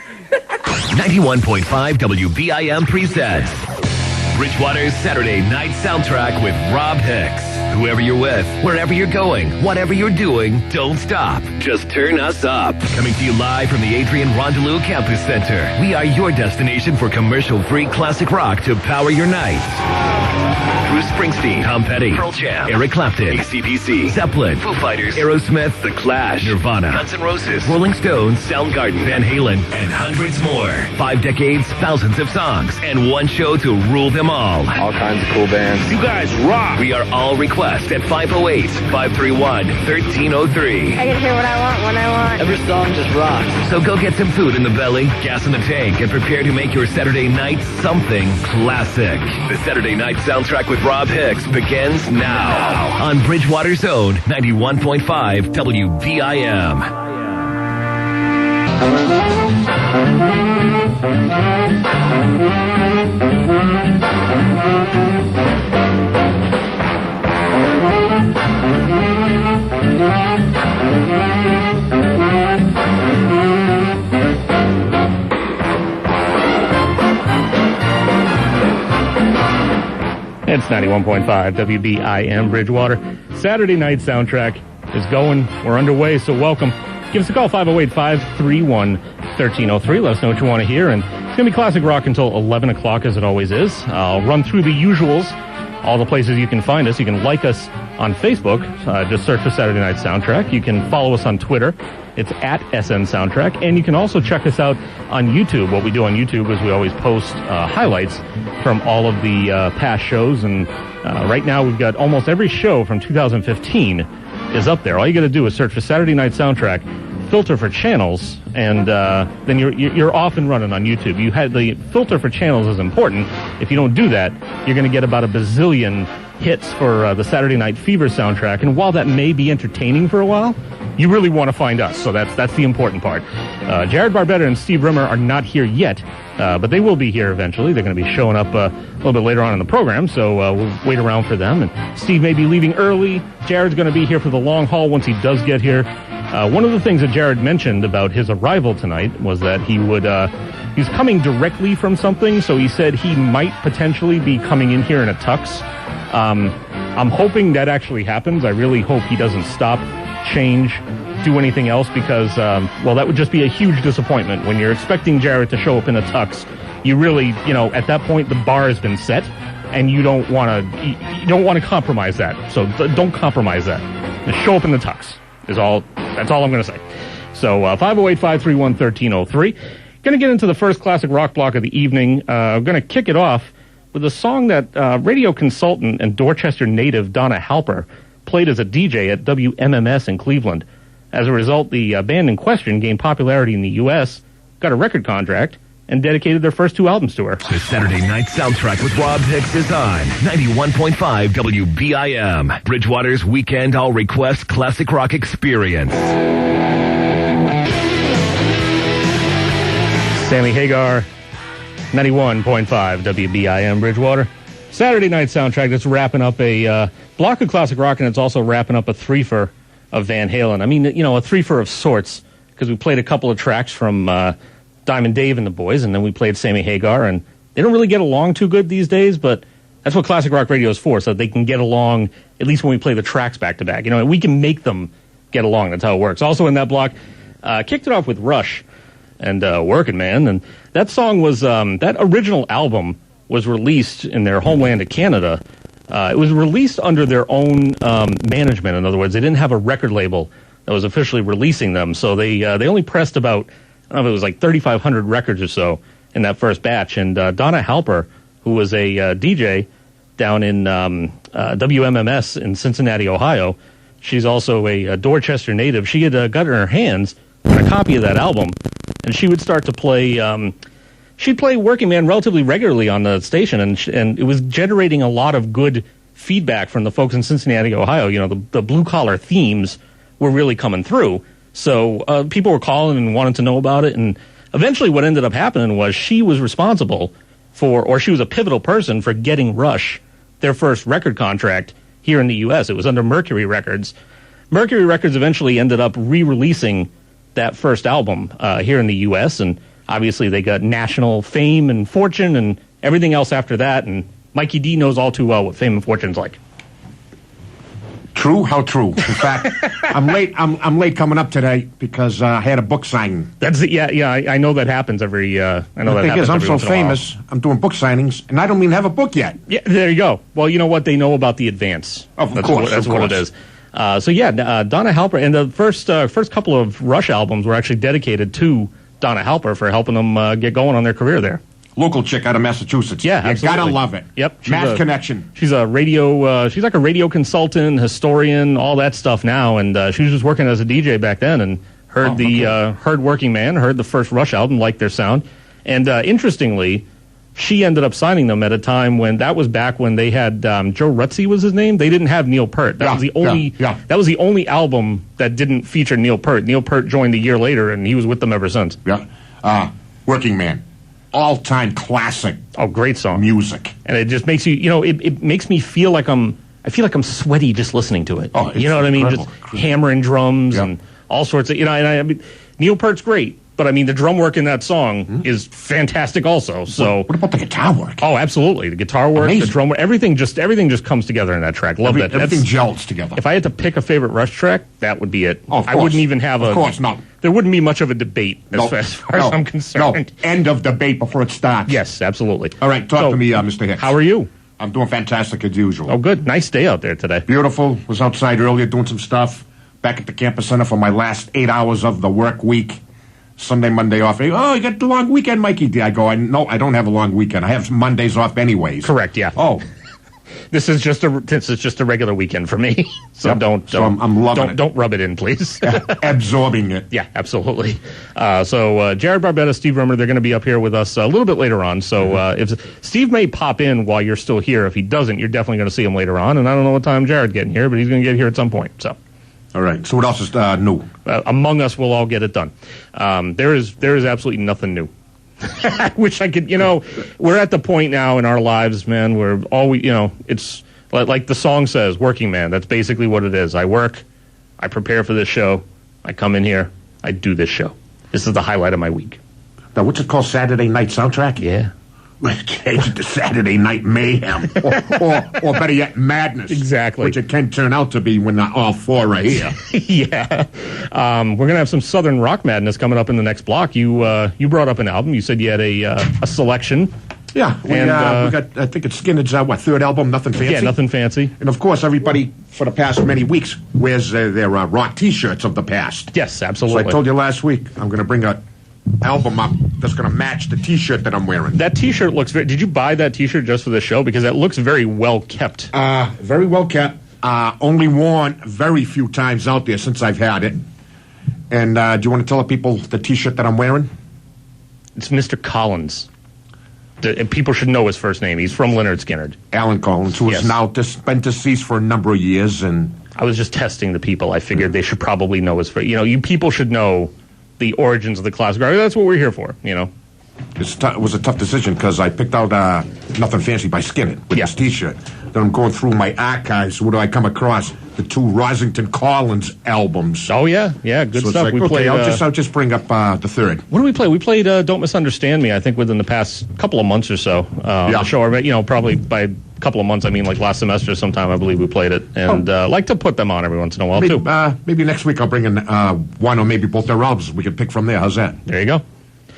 91.5 WBIM presents Bridgewater's Saturday Night Soundtrack with Rob Hicks. Whoever you're with, wherever you're going, whatever you're doing, don't stop. Just turn us up. Coming to you live from the Adrian Rondelou Campus Center. We are your destination for commercial-free classic rock to power your night. Bruce Springsteen, Tom Petty, Pearl Jam, Eric Clapton, AC/DC, Zeppelin, Foo Fighters, Aerosmith, The Clash, Nirvana, Guns N' Roses, Rolling Stones, Soundgarden, Van Halen, and hundreds more. 5 decades, thousands of songs, and one show to rule them all. All kinds of cool bands. You guys rock! We are all request at 508-531-1303. I can hear what I want when I want. Every song just rocks. So go get some food in the belly, gas in the tank, and prepare to make your Saturday night something classic. The Saturday Night Soundtrack with Rob Hicks begins now on Bridgewater's own 91.5 WBIM. It's 91.5 WBIM Bridgewater. Saturday Night Soundtrack is going. We're underway, so welcome. Give us a call, 508-531-1303. Let us know what you want to hear. And it's going to be classic rock until 11 o'clock, as it always is. I'll run through the usuals, all the places you can find us. You can like us on Facebook. Just search for Saturday Night Soundtrack. You can follow us on Twitter. It's at SN Soundtrack. And you can also check us out on YouTube. What we do on YouTube is we always post highlights from all of the past shows. And right now we've got almost every show from 2015 is up there. All you got to do is search for Saturday Night Soundtrack, filter for channels, and then you're off and running on YouTube. You had the filter for channels is important. If you don't do that, you're going to get about a bazillion hits for the Saturday Night Fever soundtrack. And while that may be entertaining for a while, you really want to find us. So that's the important part. Jared Barbetta and Steve Rimmer are not here yet, but they will be here eventually. They're going to be showing up a little bit later on in the program, so we'll wait around for them. And Steve may be leaving early. Jared's going to be here for the long haul once he does get here. One of the things that Jared mentioned about his arrival tonight was that he's coming directly from something, so he said he might potentially be coming in here in a tux. I'm hoping that actually happens. I really hope he doesn't stop, change, do anything else, because, that would just be a huge disappointment. When you're expecting Jared to show up in a tux, you really, at that point, the bar has been set, and you don't want to compromise that. So don't compromise that. Just show up in the tux. That's all I'm going to say. So 508-531-1303. Going to get into the first classic rock block of the evening. I'm going to kick it off with a song that radio consultant and Dorchester native Donna Halper played as a DJ at WMMS in Cleveland. As a result, the band in question gained popularity in the U.S., got a record contract, and dedicated their first 2 albums to her. The Saturday Night Soundtrack with Rob Hicks is on 91.5 WBIM, Bridgewater's weekend all-request classic rock experience. Sammy Hagar, 91.5 WBIM Bridgewater. Saturday Night Soundtrack that's wrapping up a block of classic rock, and it's also wrapping up a threefer of Van Halen. I mean, a threefer of sorts, because we played a couple of tracks from Diamond Dave and the Boys, and then we played Sammy Hagar, and they don't really get along too good these days, but that's what classic rock radio is for, so they can get along, at least when we play the tracks back-to-back. We can make them get along. That's how it works. Also in that block, kicked it off with Rush and Workin' Man, and that song was, that original album was released in their homeland of Canada. It was released under their own management. In other words, they didn't have a record label that was officially releasing them, so they only pressed about, I don't know if it was like 3,500 records or so in that first batch. And Donna Halper, who was a DJ down in WMMS in Cincinnati, Ohio, she's also a Dorchester native. She had got in her hands a copy of that album, and she would start to play. She'd play Working Man relatively regularly on the station, and it was generating a lot of good feedback from the folks in Cincinnati, Ohio. The blue-collar themes were really coming through. So people were calling and wanted to know about it, and eventually what ended up happening was she was responsible or she was a pivotal person for getting Rush their first record contract here in the U.S. It was under Mercury Records. Mercury Records eventually ended up re-releasing that first album here in the U.S., and obviously they got national fame and fortune and everything else after that. And Mikey D knows all too well what fame and fortune's like. True? How true? In fact, I'm late. I'm late coming up today because I had a book signing. That's it. Yeah. I know that happens every. I know the that thing is, happens I'm every so once in a while. famous. I'm doing book signings, and I don't even have a book yet. Yeah, there you go. Well, you know what? They know about the advance. Of That's course, that's of what it course. is. Donna Halper, and the first couple of Rush albums were actually dedicated to Donna Halper for helping them get going on their career there. Local chick out of Massachusetts. Yeah, you absolutely. gotta love it. Yep, Mass connection. She's a radio. She's like a radio consultant, historian, all that stuff now. And she was just working as a DJ back then, and heard heard Working Man, heard the first Rush album, liked their sound, and interestingly, she ended up signing them at a time when that was back when they had Joe Rutsey was his name. They didn't have Neil Peart. That was the only. That was the only album that didn't feature Neil Peart. Neil Peart joined a year later, and he was with them ever since. Yeah. Working Man. All-time classic. Oh, great song. Music. And it just makes you, it makes me feel like I feel like I'm sweaty just listening to it. Oh, you know what I mean? Just hammering drums and all sorts of, and I mean, Neil Peart's great, but I mean, the drum work in that song is fantastic also. So what about the guitar work? Oh, absolutely. The guitar work, Amazing. the drum work, everything just comes together in that track. Love that. Everything gels together. If I had to pick a favorite Rush track, that would be it. Oh, of course. I wouldn't even have Of course not. There wouldn't be much of a debate as far as I'm concerned. No, end of debate before it starts. Yes, absolutely. All right, talk to me, Mr. Hicks. How are you? I'm doing fantastic as usual. Oh, good. Nice day out there today. Beautiful. Was outside earlier doing some stuff. Back at the campus center for my last 8 hours of the work week. Sunday, Monday off. Oh, you got the long weekend, Mikey D. I go, no, I don't have a long weekend. I have Mondays off anyways. Correct, yeah. Oh. This is just a regular weekend for me. So I'm loving it. Don't rub it in, please. Absorbing it. Yeah, absolutely. Jared Barbetta, Steve Rimmer, they're going to be up here with us a little bit later on. So if Steve may pop in while you're still here. If he doesn't, you're definitely going to see him later on. And I don't know what time Jared's getting here, but he's going to get here at some point. So. All right. So what else is new? Among us, we'll all get it done. There is absolutely nothing new. I wish I could, we're at the point now in our lives, man, where it's like the song says, Working Man. That's basically what it is. I work, I prepare for this show, I come in here, I do this show. This is the highlight of my week. Now, what's it called? Saturday Night Soundtrack? Yeah. It's the Saturday Night Mayhem, or better yet, madness. Exactly. Which it can turn out to be when all four are here. Yeah. We're going to have some Southern rock madness coming up in the next block. You brought up an album. You said you had a selection. Yeah. We got, I think it's Skinner's, third album, Nothing Fancy? Yeah, Nothing Fancy. And, of course, everybody for the past many weeks wears their rock T-shirts of the past. Yes, absolutely. So I told you last week I'm going to bring a album up that's going to match the T-shirt that I'm wearing. That T-shirt looks very... Did you buy that T-shirt just for the show? Because that looks very well kept. Very well kept. Only worn very few times out there since I've had it. And do you want to tell the people the T-shirt that I'm wearing? It's Mr. Collins. And people should know his first name. He's from Leonard Skinner. Alan Collins, who has now been deceased for a number of years. And I was just testing the people. I figured they should probably know his first... You people should know the origins of the classic rock. That's what we're here for, It was a tough decision because I picked out Nothing Fancy by Skinner with this T-shirt. Then I'm going through my archives. What do I come across? The two Rosington Collins albums. Oh, yeah. Yeah, good so stuff. It's like, I'll just bring up the third. What did we play? We played Don't Misunderstand Me, I think, within the past couple of months or so. The show, probably by a couple of months, I mean, like last semester sometime, I believe we played it. And like to put them on every once in a while, too. Maybe next week I'll bring in one or maybe both their albums. We can pick from there. How's that? There you go.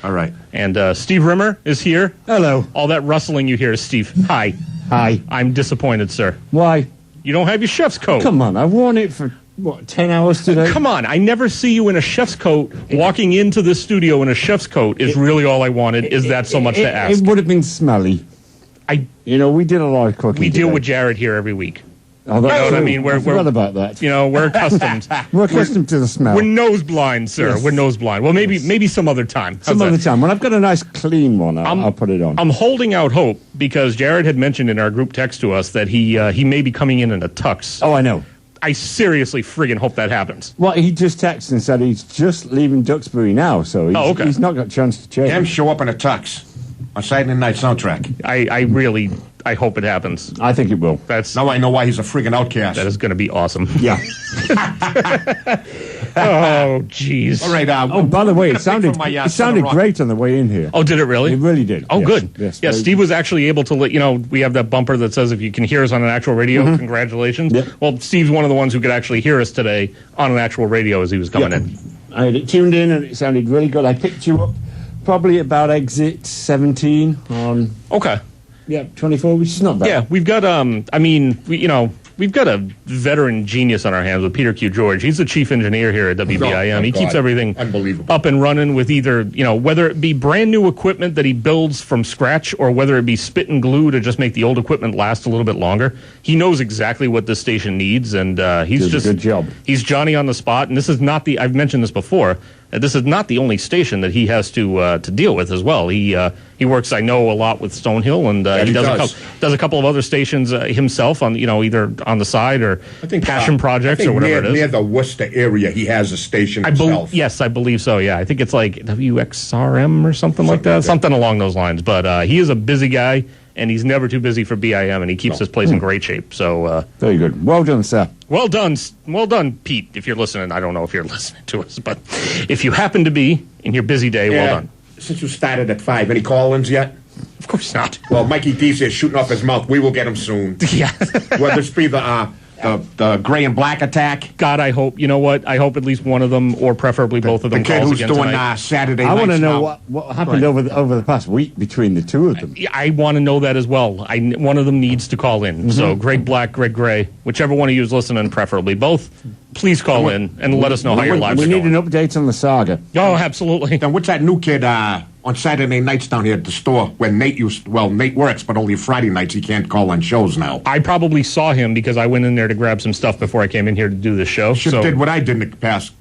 All right. And Steve Rimmer is here. Hello. All that rustling you hear is Steve. Hi. Hi. I'm disappointed, sir. Why? You don't have your chef's coat. Come on, I've worn it for, 10 hours today? Come on, I never see you in a chef's coat. Walking into the studio in a chef's coat is really all I wanted. Is that so much to ask? It would have been smelly. We did a lot of cooking. We deal with Jared here every week. Oh, that's what I true. mean? I forgot about that. We're accustomed. We're accustomed to the smell. We're nose blind, sir. Yes. We're nose blind. Well, maybe some other time. Some other time. When I've got a nice clean one, I'll put it on. I'm holding out hope because Jared had mentioned in our group text to us that he may be coming in a tux. Oh, I know. I seriously friggin' hope that happens. Well, he just texted and said he's just leaving Duxbury now, so he's not got a chance to change. Him show up in a tux on Saturday Night Soundtrack. I hope it happens. I think it will. Now I know why he's a friggin' outcast. That is going to be awesome. Yeah. Oh, jeez. All right. By the way, it sounded sounded great on the way in here. Oh, did it really? It really did. Oh, yes. good. Yes, yeah, Steve was actually able to let we have that bumper that says if you can hear us on an actual radio, congratulations. Yep. Well, Steve's one of the ones who could actually hear us today on an actual radio as he was coming in. I had it tuned in and it sounded really good. I picked you up probably about exit 17 on... Okay. Yeah, 24, which is not bad. Yeah, we've got, we've got a veteran genius on our hands with Peter Q. George. He's the chief engineer here at WBIM. He keeps everything up and running with either, whether it be brand new equipment that he builds from scratch or whether it be spit and glue to just make the old equipment last a little bit longer. He knows exactly what this station needs, and he's just a good job. He's Johnny on the spot, and this is not I've mentioned this before. This is not the only station that he has to deal with as well. He works, I know, a lot with Stonehill, and he does a couple of other stations himself on either on the side or passion projects or whatever it is. Near the Worcester area, he has a station himself. Yes, I believe so. Yeah, I think it's like WXRM or something like that, something along those lines. But he is a busy guy, and he's never too busy for BIM, and he keeps this place in great shape. So very good. Well done, sir. Well done, Pete. If you're listening, I don't know if you're listening to us, but if you happen to be in your busy day, well done. Since you started at 5, any call-ins yet? Of course not. Well, Mikey D's here shooting off his mouth. We will get him soon. Yeah. Will this be the gray and black attack? God, I hope. You know what? I hope at least one of them, or preferably both of them, the kid calls who's again doing tonight. Saturday I nights want to know now. what happened over the past week between the two of them. I want to know that as well. One of them needs to call in. So Greg Black, Greg Gray, whichever one of you is listening, preferably both, please call in and let us know how your lives are going. We need an update on the saga. Oh, absolutely. Then what's that new kid on Saturday nights down here at the store where Nate works, but only Friday nights. He can't call on shows now. I probably saw him because I went in there to grab some stuff before I came in here to do this show. Did what I did in the past.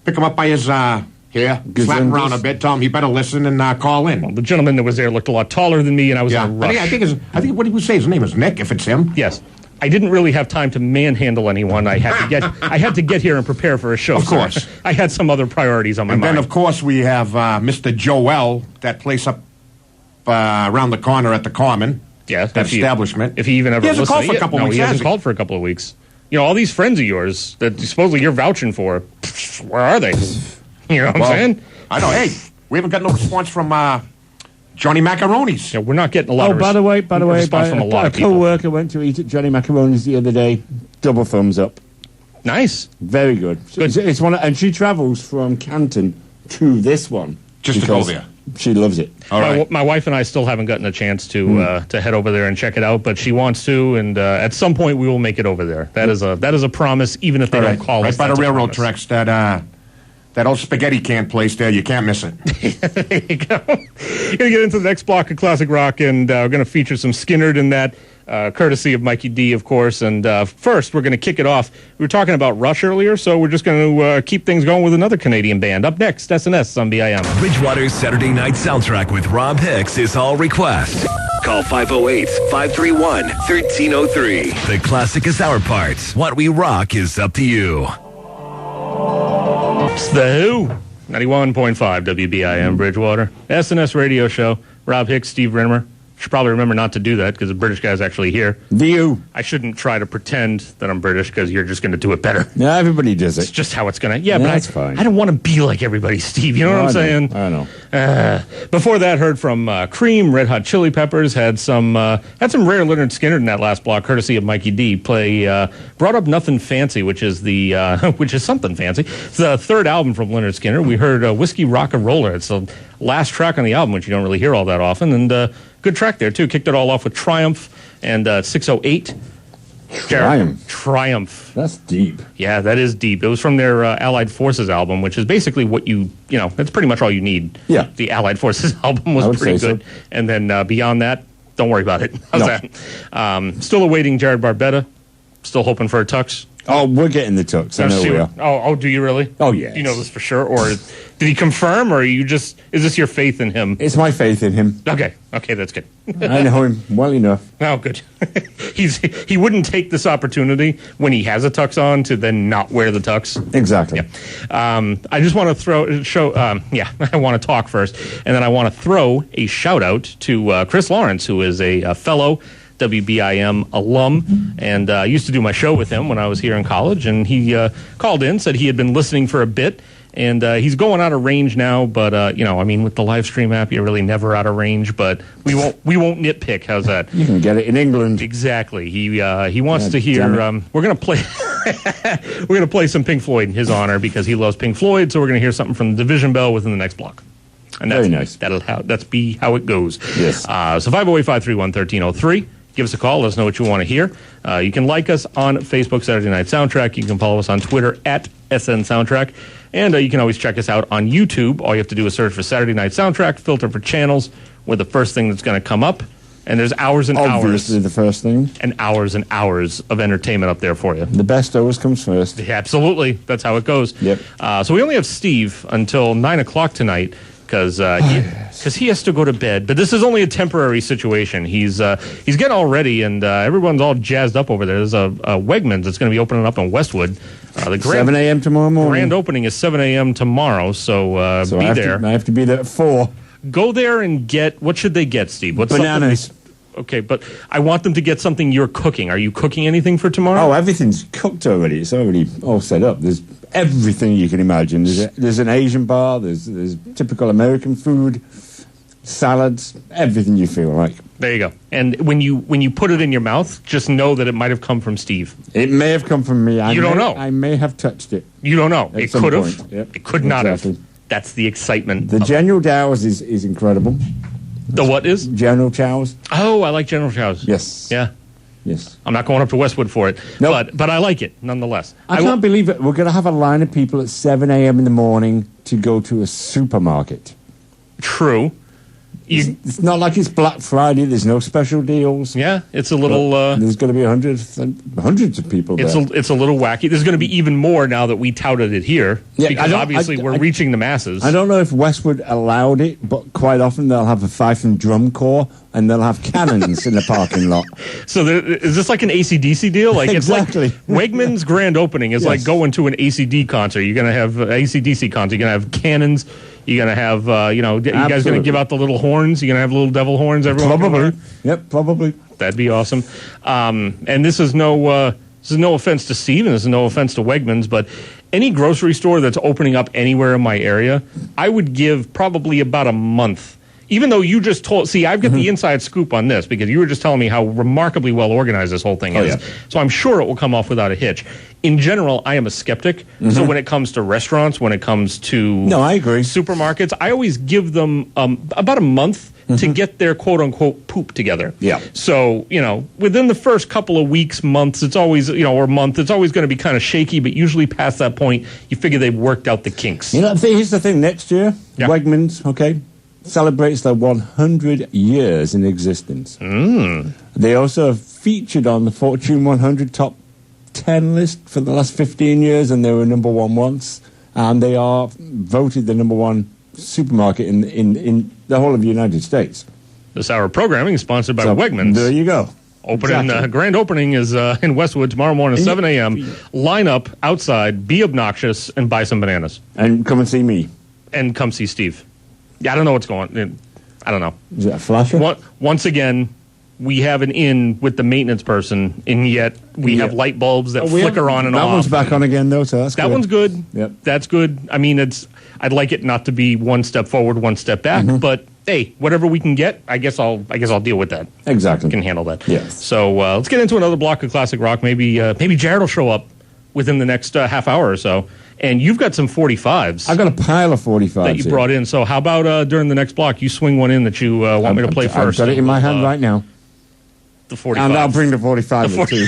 Pick him up by his hair, slap him around a bit, tell him he better listen and call in. Well, the gentleman that was there looked a lot taller than me, and I was in a rush. I think what he would say, his name is Nick, if it's him. Yes. I didn't really have time to manhandle anyone. I had to get here and prepare for a show. Of course. So I had some other priorities on my mind. And then, of course, we have Mr. Joel, that place up around the corner at the Common. Yeah, that establishment. If he even ever he hasn't called for a couple weeks. He hasn't called for a couple of weeks. All these friends of yours that supposedly you're vouching for, where are they? You know what I'm saying? I know. Hey, we haven't got no response from Johnny Macaroni's. Yeah, we're not getting a lot of by the way, response from a lot of people. A co-worker went to eat at Johnny Macaroni's the other day. Double thumbs up. Nice. Very good. It's one, and she travels from Canton to this one. Just to go there. She loves it. All right. My wife and I still haven't gotten a chance to head over there and check it out, but she wants to, and at some point we will make it over there. That is a promise, even if they don't call us. Right by the railroad tracks, that old spaghetti can place there, you can't miss it. There you go. We're going to get into the next block of classic rock, and we're going to feature some Skinnerd in that, courtesy of Mikey D, of course. And first, we're going to kick it off. We were talking about Rush earlier, so we're just going to keep things going with another Canadian band. Up next, SNS on BIM. Bridgewater's Saturday night soundtrack with Rob Hicks is all request. Call 508-531-1303. The classic is our part. What we rock is up to you. It's the Who. 91.5 WBIM Bridgewater. SNS radio show. Rob Hicks, Steve Rinnemer. Should probably remember not to do that because the British guy's actually here. I shouldn't try to pretend that I'm British because you're just going to do it better. Yeah, everybody does it. It's just how it's going to. Yeah, but that's fine. I don't want to be like everybody, Steve. You know what I'm saying? I know. Before that, heard from Cream, Red Hot Chili Peppers. Had some rare Lynyrd Skynyrd in that last block, courtesy of Mikey D. Brought up Nothing Fancy, which is which is something fancy. It's the third album from Lynyrd Skynyrd. We heard Whiskey Rock and Roller. It's the last track on the album, which you don't really hear all that often, and good track there too. Kicked it all off with Triumph and 608. Triumph. That's deep. Yeah, that is deep. It was from their Allied Forces album, which is basically what that's pretty much all you need. Yeah. The Allied Forces album was pretty good. So. And then beyond that, don't worry about it. How's that? Still awaiting Jared Barbetta. Still hoping for a tux. Oh, we're getting the tux. I know we are. Oh, do you really? Oh, yeah. Do you know this for sure? Or did he confirm, or is this your faith in him? It's my faith in him. Okay, that's good. I know him well enough. Oh, good. He wouldn't take this opportunity when he has a tux on to then not wear the tux. Exactly. Yeah. I just want to I want to talk first, and then I want to throw a shout out to Chris Lawrence, who is a fellow WBIM alum, and I used to do my show with him when I was here in college, and he called in, said he had been listening for a bit, and he's going out of range now, but, with the live stream app, you're really never out of range, but we won't nitpick. How's that? You can get it in England. Exactly. He wants to hear, we're going to play, we're going to play some Pink Floyd in his honor because he loves Pink Floyd, so we're going to hear something from the Division Bell within the next block. And that's, very nice. That's be how it goes. Yes. So 508-531-1303. Give us a call. Let us know what you want to hear. You can like us on Facebook, Saturday Night Soundtrack. You can follow us on Twitter at SN Soundtrack. And you can always check us out on YouTube. All you have to do is search for Saturday Night Soundtrack, filter for channels. We're the first thing that's going to come up. And there's hours and Obviously hours. the first thing. And hours of entertainment up there for you. The best always comes first. Yeah, absolutely. That's how it goes. Yep. So we only have Steve until 9 o'clock tonight because he has to go to bed. But this is only a temporary situation. He's getting all ready, and everyone's all jazzed up over there. There's a Wegmans that's going to be opening up in Westwood. The 7 a.m. tomorrow morning. Grand opening is 7 a.m. tomorrow, so be there. I have to be there at 4. Go there and get, what should they get, Steve? What's bananas. Okay, but I want them to get something you're cooking. Are you cooking anything for tomorrow? Oh, everything's cooked already. It's already all set up. There's everything you can imagine. There's an Asian bar. There's typical American food, salads, everything you feel like. There you go. And when you put it in your mouth, just know that it might have come from Steve. It may have come from me. You don't know. I may have touched it. You don't know. It could have. Yep. It could not Exactly. have. That's the excitement. The General Chow's is incredible. The what is? General Chow's. Oh, I like General Chow's. Yes. Yeah. Yes. I'm not going up to Westwood for it, Nope. but I like it nonetheless. I can't believe it. We're going to have a line of people at 7 a.m. in the morning to go to a supermarket. True. It's not like it's Black Friday. There's no special deals. Yeah, it's a little. There's going to be hundreds of people there. It's a little wacky. There's going to be even more now that we touted it here, Yeah, because obviously we're reaching the masses. I don't know if Westwood allowed it, but quite often they'll have a fife and drum corps and they'll have cannons in the parking lot. So is this like an AC/DC deal? Like Exactly. It's like Wegmans grand opening is like Yes. going to an ACD concert. You're going to have AC/DC concert. You're going to have cannons. You're going to have you guys going to Absolutely. give out the little horns. You're going to have little devil horns. Everyone can Probably. wear? Yep, probably. That'd be awesome. And this is no offense to Steve, and this is no offense to Wegmans, but any grocery store that's opening up anywhere in my area, I would give probably about a month. Even though you just told, see, I've got the inside scoop on this because you were just telling me how remarkably well organized this whole thing is. yeah. So I'm sure it will come off without a hitch. In general, I am a skeptic. So when it comes to restaurants, when it comes to No, I agree. supermarkets, I always give them about a month to get their quote-unquote poop together. Yeah. So, within the first couple of weeks, months, it's always, or month, it's always going to be kind of shaky, but usually past that point, you figure they've worked out the kinks. Here's the thing. Next year, Yeah. Wegmans, okay, celebrates their 100 years in existence. They also have featured on the Fortune 100 top 10 list for the last 15 years, and they were number one once. And they are voted the number one supermarket in the whole of the United States. This hour of programming is sponsored by So, Wegmans. There you go. Opening, Exactly. grand opening is in Westwood tomorrow morning, 7 a.m. Line up outside, be obnoxious, and buy some bananas. And come and see me. And come see Steve. Yeah, I don't know what's going on. I don't know. Is it a flasher? Once again, we have an in with the maintenance person, and yet we have light bulbs that flicker on and off. That one's back on again, though, so that's That good. one's good. Yep. That's good. I mean, I'd like it not to be one step forward, one step back, but hey, whatever we can get, I guess I'll deal with that. Exactly. Can handle that. Yes. So let's get into another block of classic rock. Maybe Jared will show up within the next half hour or so. And you've got some 45s I've got a pile of 45s that you here. brought in. So how about during the next block, you swing one in that you want me to play first? I've got it in my hand right now. The 45. And I'll bring the 45 The too.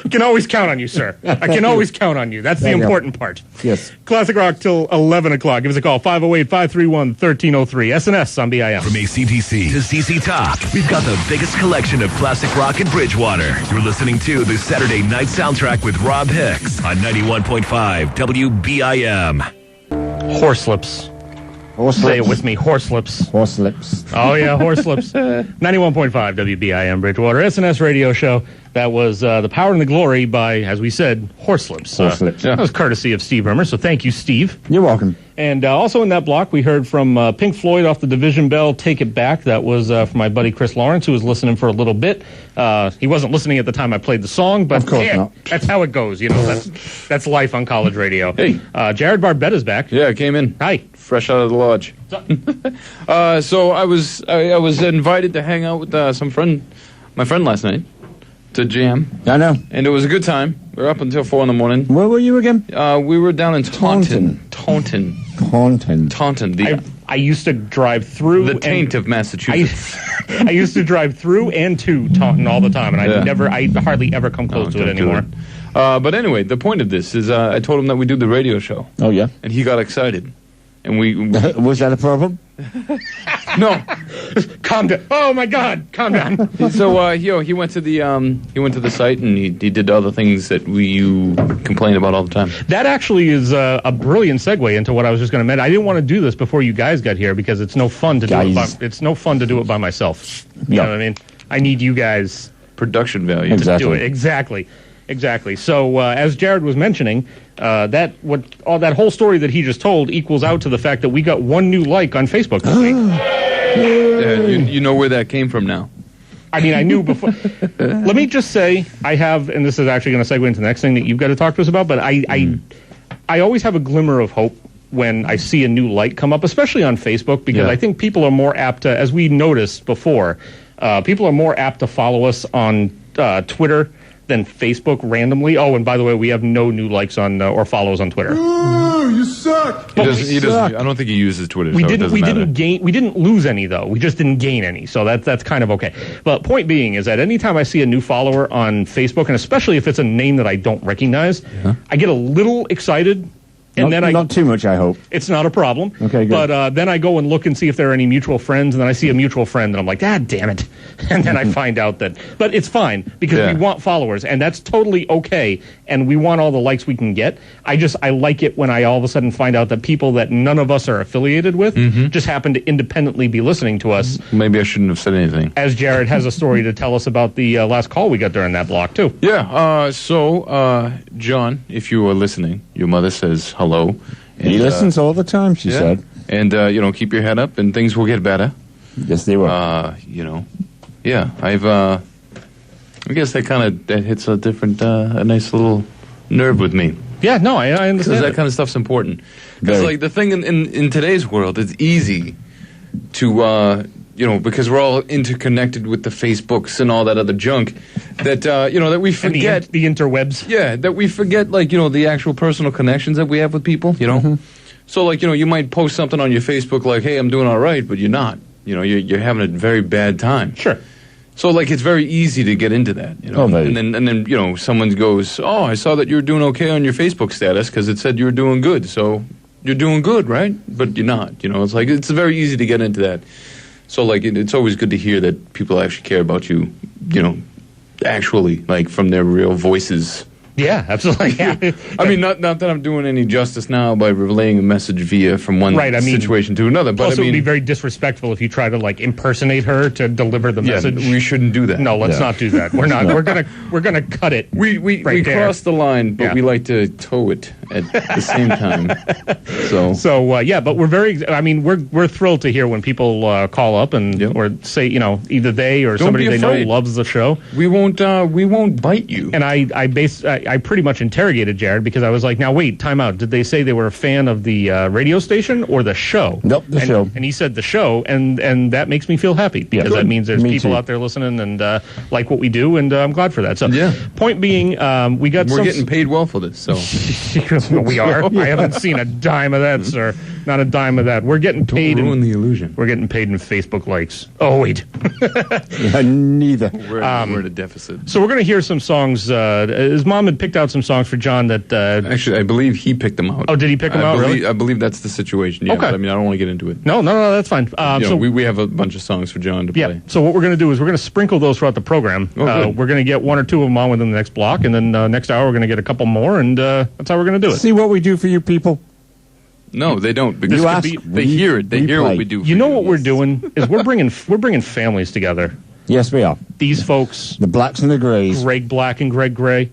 You can always count on you, sir. I can always count on you. That's the There you go. important part. Yes. Classic Rock till 11 o'clock. Give us a call, 508-531-1303. SNS on BIM. From ACDC to CC Top, we've got the biggest collection of classic rock in Bridgewater. You're listening to the Saturday Night Soundtrack with Rob Hicks on 91.5 WBIM. Horse lips. Say it with me, horse lips. Horse lips. Oh, yeah, horse lips. 91.5 WBIM Bridgewater, SNS radio show. That was The Power and the Glory by, as we said, Horse Lips. Horse Lips. That was courtesy of Steve Rimmer, so thank you, Steve. You're welcome. And also in that block, we heard from Pink Floyd off the Division Bell, Take It Back. That was from my buddy Chris Lawrence, who was listening for a little bit. He wasn't listening at the time I played the song, but Of course not. that's how it goes. You know, that's life on college radio. Hey. Jared Barbetta's back. Yeah, I came in. Hi. Fresh out of the lodge. So I was invited to hang out with my friend last night to jam, I know. and it was a good time. We were up until 4 in the morning. Where were you again? We were down in Taunton. Taunton. Taunton, I used to drive through the taint of Massachusetts. I used to drive through and to Taunton all the time, and I hardly ever come close to it don't do anymore. But anyway, the point of this is I told him that we do the radio show, Oh, yeah. and he got excited. And we Was that a problem? no. Calm down. Oh my God, calm down. So he went to the site and he did all the things that you complain about all the time. That actually is a brilliant segue into what I was just going to mention. I didn't want to do this before you guys got here because it's no fun to do it by myself. You know what I mean? I need you guys Production value. to do it. Exactly. So as Jared was mentioning, that whole story that he just told equals out to the fact that we got one new like on Facebook this week. You know where that came from now. I mean, I knew before. Let me just say, I have, and this is actually going to segue into the next thing that you've got to talk to us about, but I always have a glimmer of hope when I see a new like come up, especially on Facebook, because I think people are more apt to, as we noticed before, people are more apt to follow us on Twitter than Facebook randomly. Oh, and by the way, we have no new likes on or follows on Twitter. You suck. He doesn't. I don't think he uses Twitter. We so didn't. It We doesn't didn't we didn't lose any though. We just didn't gain any. So that's kind of okay. But point being is that anytime I see a new follower on Facebook, and especially if it's a name that I don't recognize, I get a little excited. And Not too much, I hope. It's not a problem. Okay, good. But then I go and look and see if there are any mutual friends, and then I see a mutual friend, and I'm like, damn it. And then I find out that. But it's fine, because we want followers, and that's totally okay, and we want all the likes we can get. I like it when I all of a sudden find out that people that none of us are affiliated with just happen to independently be listening to us. Maybe I shouldn't have said anything. As Jared has a story to tell us about the last call we got during that block, too. Yeah. So, John, if you are listening, your mother says hello. And, He listens all the time, she said. And, keep your head up and things will get better. Yes, they will. I guess that hits a different, a nice little nerve with me. Yeah, no, I understand. Because that kind of stuff's important. Because, the thing in today's world, it's easy to, because we're all interconnected with the Facebooks and all that other junk, that, that we forget. And the interwebs. Yeah, that we forget, the actual personal connections that we have with people, So, you might post something on your Facebook like, hey, I'm doing all right, but you're not. You're having a very bad time. Sure. So, it's very easy to get into that, and then someone goes, oh, I saw that you were doing okay on your Facebook status because it said you were doing good. So, you're doing good, right? But you're not, it's very easy to get into that. So, it's always good to hear that people actually care about you, actually, from their real voices. Yeah, absolutely. Yeah. I mean, not that I'm doing any justice now by relaying a message from one situation to another. But also, it would be very disrespectful if you try to impersonate her to deliver the message. We shouldn't do that. No, let's not do that. We're not. We're gonna cut it. We cross the line, but we like to toe it at the same time. But we're very. I mean, we're thrilled to hear when people call up and or say either they or somebody they know loves the show. We won't bite you. And I pretty much interrogated Jared because I was like, now wait, time out. Did they say they were a fan of the radio station or the show? Nope, the show. And he said the show, and that makes me feel happy because that means there's people out there listening and like what we do, and I'm glad for that. So, point being, we're getting paid well for this. So we are. I haven't seen a dime of that, sir. Not a dime of that. We're getting paid. Don't ruin the illusion. We're getting paid in Facebook likes. Oh wait, neither. We're at a deficit. So we're going to hear some songs. His mom had picked out some songs for John that... Actually, I believe he picked them out. Oh, did he pick them out, really? I believe that's the situation, yeah. Okay. But, I don't want to get into it. No, that's fine. We have a bunch of songs for John to play. Yeah, so what we're going to do is we're going to sprinkle those throughout the program. We're going to get one or two of them on within the next block, and then next hour we're going to get a couple more, and that's how we're going to do it. See what we do for you people? No, they don't. Because they hear it. They hear what we do. You know what we're doing is we're bringing families together. Yes, we are. These folks, the blacks and the grays, Greg Black and Greg Gray,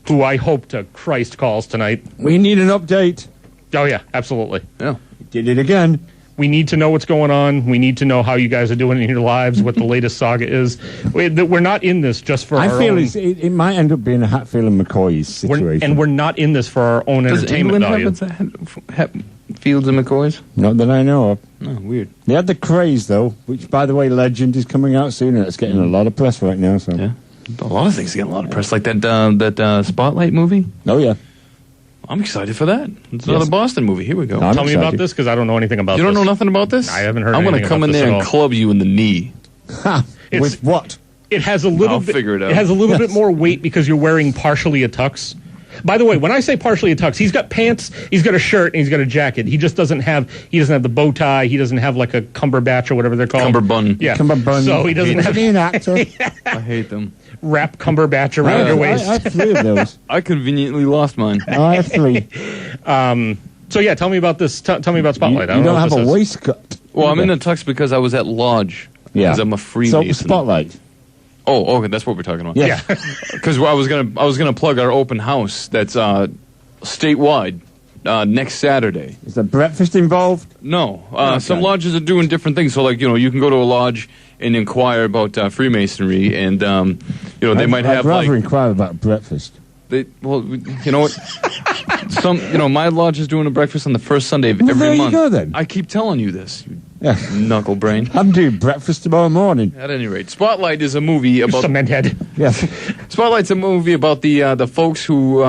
who I hope to Christ calls tonight. We need an update. Oh yeah, absolutely. Yeah, Did it again. We need to know what's going on. We need to know how you guys are doing in your lives, what the latest saga is. We're not in this just for our own... I feel it might end up being a Hatfield and McCoy's situation. We're not in this for our own entertainment value. Does England have Hatfields and McCoys? Not that I know of. No, weird. They had The Craze, though, which, by the way, Legend is coming out soon, and it's getting a lot of press right now. So yeah, a lot of things are getting a lot of press, like that Spotlight movie. Oh, yeah. I'm excited for that. It's another Boston movie. Here we go. Tell me about this, because I don't know anything about this. You don't know nothing about this? I haven't heard I'm anything going to come in there and club you in the knee. With what? It has a little I'll bit, figure it out. It has a little bit more weight because you're wearing partially a tux. By the way, when I say partially a tux, he's got pants, he's got a shirt, and he's got a jacket. He just doesn't have the bow tie. He doesn't have like a cumberbatch or whatever they're called. Cummerbund. Yeah. Cummerbund. So he doesn't have an actor. I hate them. Wrap cumberbatch around your waist. I have 3 of those. I conveniently lost mine. I have 3. So yeah, tell me about this. Tell me about Spotlight. You don't have a waistcoat. Well, I'm in a tux because I was at Lodge. Yeah. Because I'm a Freemason. So Spotlight. Oh, okay, that's what we're talking about. Yeah. Because I was gonna plug our open house that's statewide next Saturday. Is there breakfast involved? No, some lodges are doing different things. So, like, you can go to a lodge and inquire about Freemasonry, and they might have I'd rather like inquire about breakfast. Well, you know what? My lodge is doing a breakfast on the first Sunday of every there month. You go, then. I keep telling you this, you Yeah. knuckle brain. I'm doing breakfast tomorrow morning. At any rate, Spotlight is a movie about Cement head. Yes. Spotlight's a movie about the folks who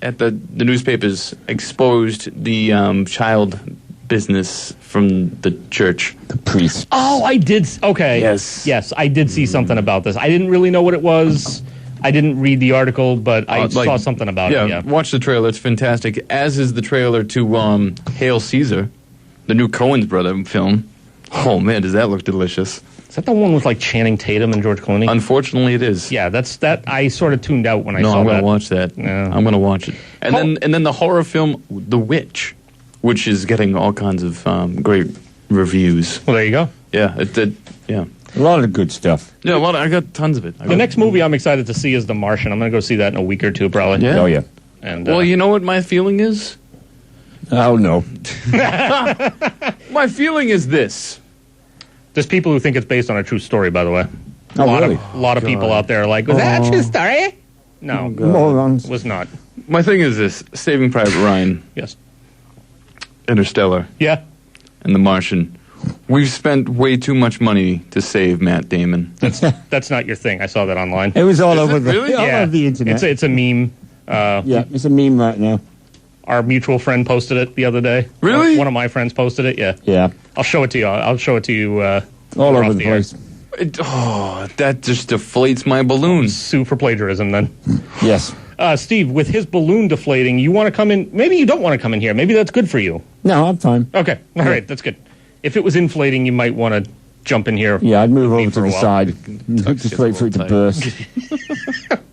at the newspapers exposed the child business from the church. The priest. Oh, I did. Okay. Yes, I did see something about this. I didn't really know what it was. I didn't read the article, but I saw something about it. Yeah, watch the trailer. It's fantastic. As is the trailer to Hail Caesar, the new Coen's brother film. Oh man, does that look delicious? Is that the one with like Channing Tatum and George Clooney? Unfortunately, it is. Yeah, that's that. I sort of tuned out when I saw that. No, I'm gonna watch that. Yeah. I'm gonna watch it. And then the horror film The Witch, which is getting all kinds of great reviews. Well, there you go. Yeah, yeah. A lot of good stuff. Yeah, I got tons of it. The next movie I'm excited to see is The Martian. I'm going to go see that in a week or two, probably. Yeah? Oh, yeah. And well, you know what my feeling is? Oh, no. My feeling is this. There's people who think it's based on a true story, by the way. Oh, really? A lot of people out there are like, was that a true story? No, Morons. was not. My thing is this. Saving Private Ryan, Yes. Interstellar, Yeah. and The Martian. We've spent way too much money to save Matt Damon. That's not your thing. I saw that online. It was all over really? all over the internet. It's a meme. Yeah, it's a meme right now. Our mutual friend posted it the other day. Really? One of my friends posted it. Yeah. Yeah. I'll show it to you. I'll show it to you. All off over the air. place. That just deflates my balloon. Sue for plagiarism, then. Yes. Steve, with his balloon deflating, you want to come in? Maybe you don't want to come in here. Maybe that's good for you. No, I'm fine. Okay. All right. That's good. If it was inflating, you might want to jump in here. Yeah, I'd move with me over to for a the while. side. Just wait for it to tight. burst.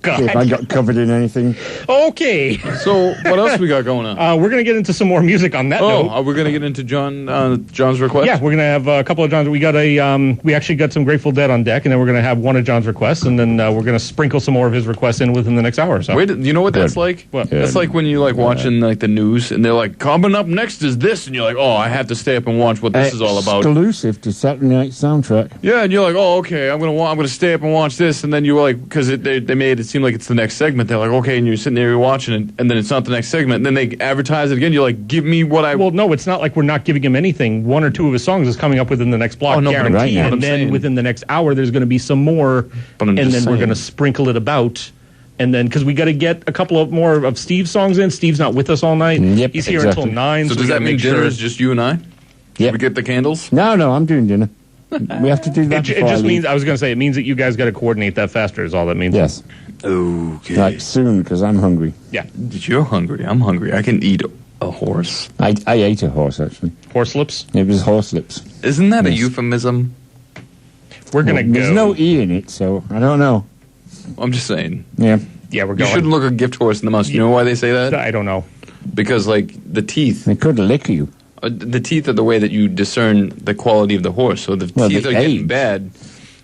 God. See if I got covered in anything. Okay. So what else we got going on? We're going to get into some more music on that note. Are we going to get into John's request? Yeah, we're going to have a couple of John's. We actually got some Grateful Dead on deck, and then we're going to have one of John's requests, and then we're going to sprinkle some more of his requests in within the next hour or so. Wait, you know what that's like? What? That's like when you watching the news, and they're like, "Coming up next is this," and you're like, "Oh, I have to stay up and watch what this is all about." Exclusive to Saturday Night Soundtrack. Yeah, and you're like, "Oh, okay, I'm gonna stay up and watch this," and then you're like, because they made it seem like it's the next segment. They're like, "Okay," and you're sitting there, you're watching it, and then it's not the next segment. And then they advertise it again. You're like, "Give me what I." Well, no, it's not like we're not giving him anything. One or two of his songs is coming up within the next block, Oh, no, but guaranteed. right now. What I'm And then saying. within the next hour, there's going to be some more, But I'm and just then we're saying. going to sprinkle it about. And then, because we got to get a couple of more of Steve's songs in. Steve's not with us all night. Yep, He's here exactly. until 9. So we does gotta that mean make dinner sure is just you and I? Yep. We get the candles. No, I'm doing dinner. We have to do that. It before I just leave. means, I was going to say, it means that you guys got to coordinate that faster, is all that means. Yes. Okay. Like soon, because I'm hungry. Yeah. You're hungry. I'm hungry. I can eat a horse. I ate a horse, actually. Horse lips. It was horse lips. Isn't that a Yes. euphemism? We're going to go. There's no E in it, so I don't know. I'm just saying. Yeah. Yeah, we're You going. shouldn't look a gift horse in the mouth. You know why they say that? I don't know. Because the teeth. They could lick you. The teeth are the way that you discern the quality of the horse. So the teeth the are getting age. bad.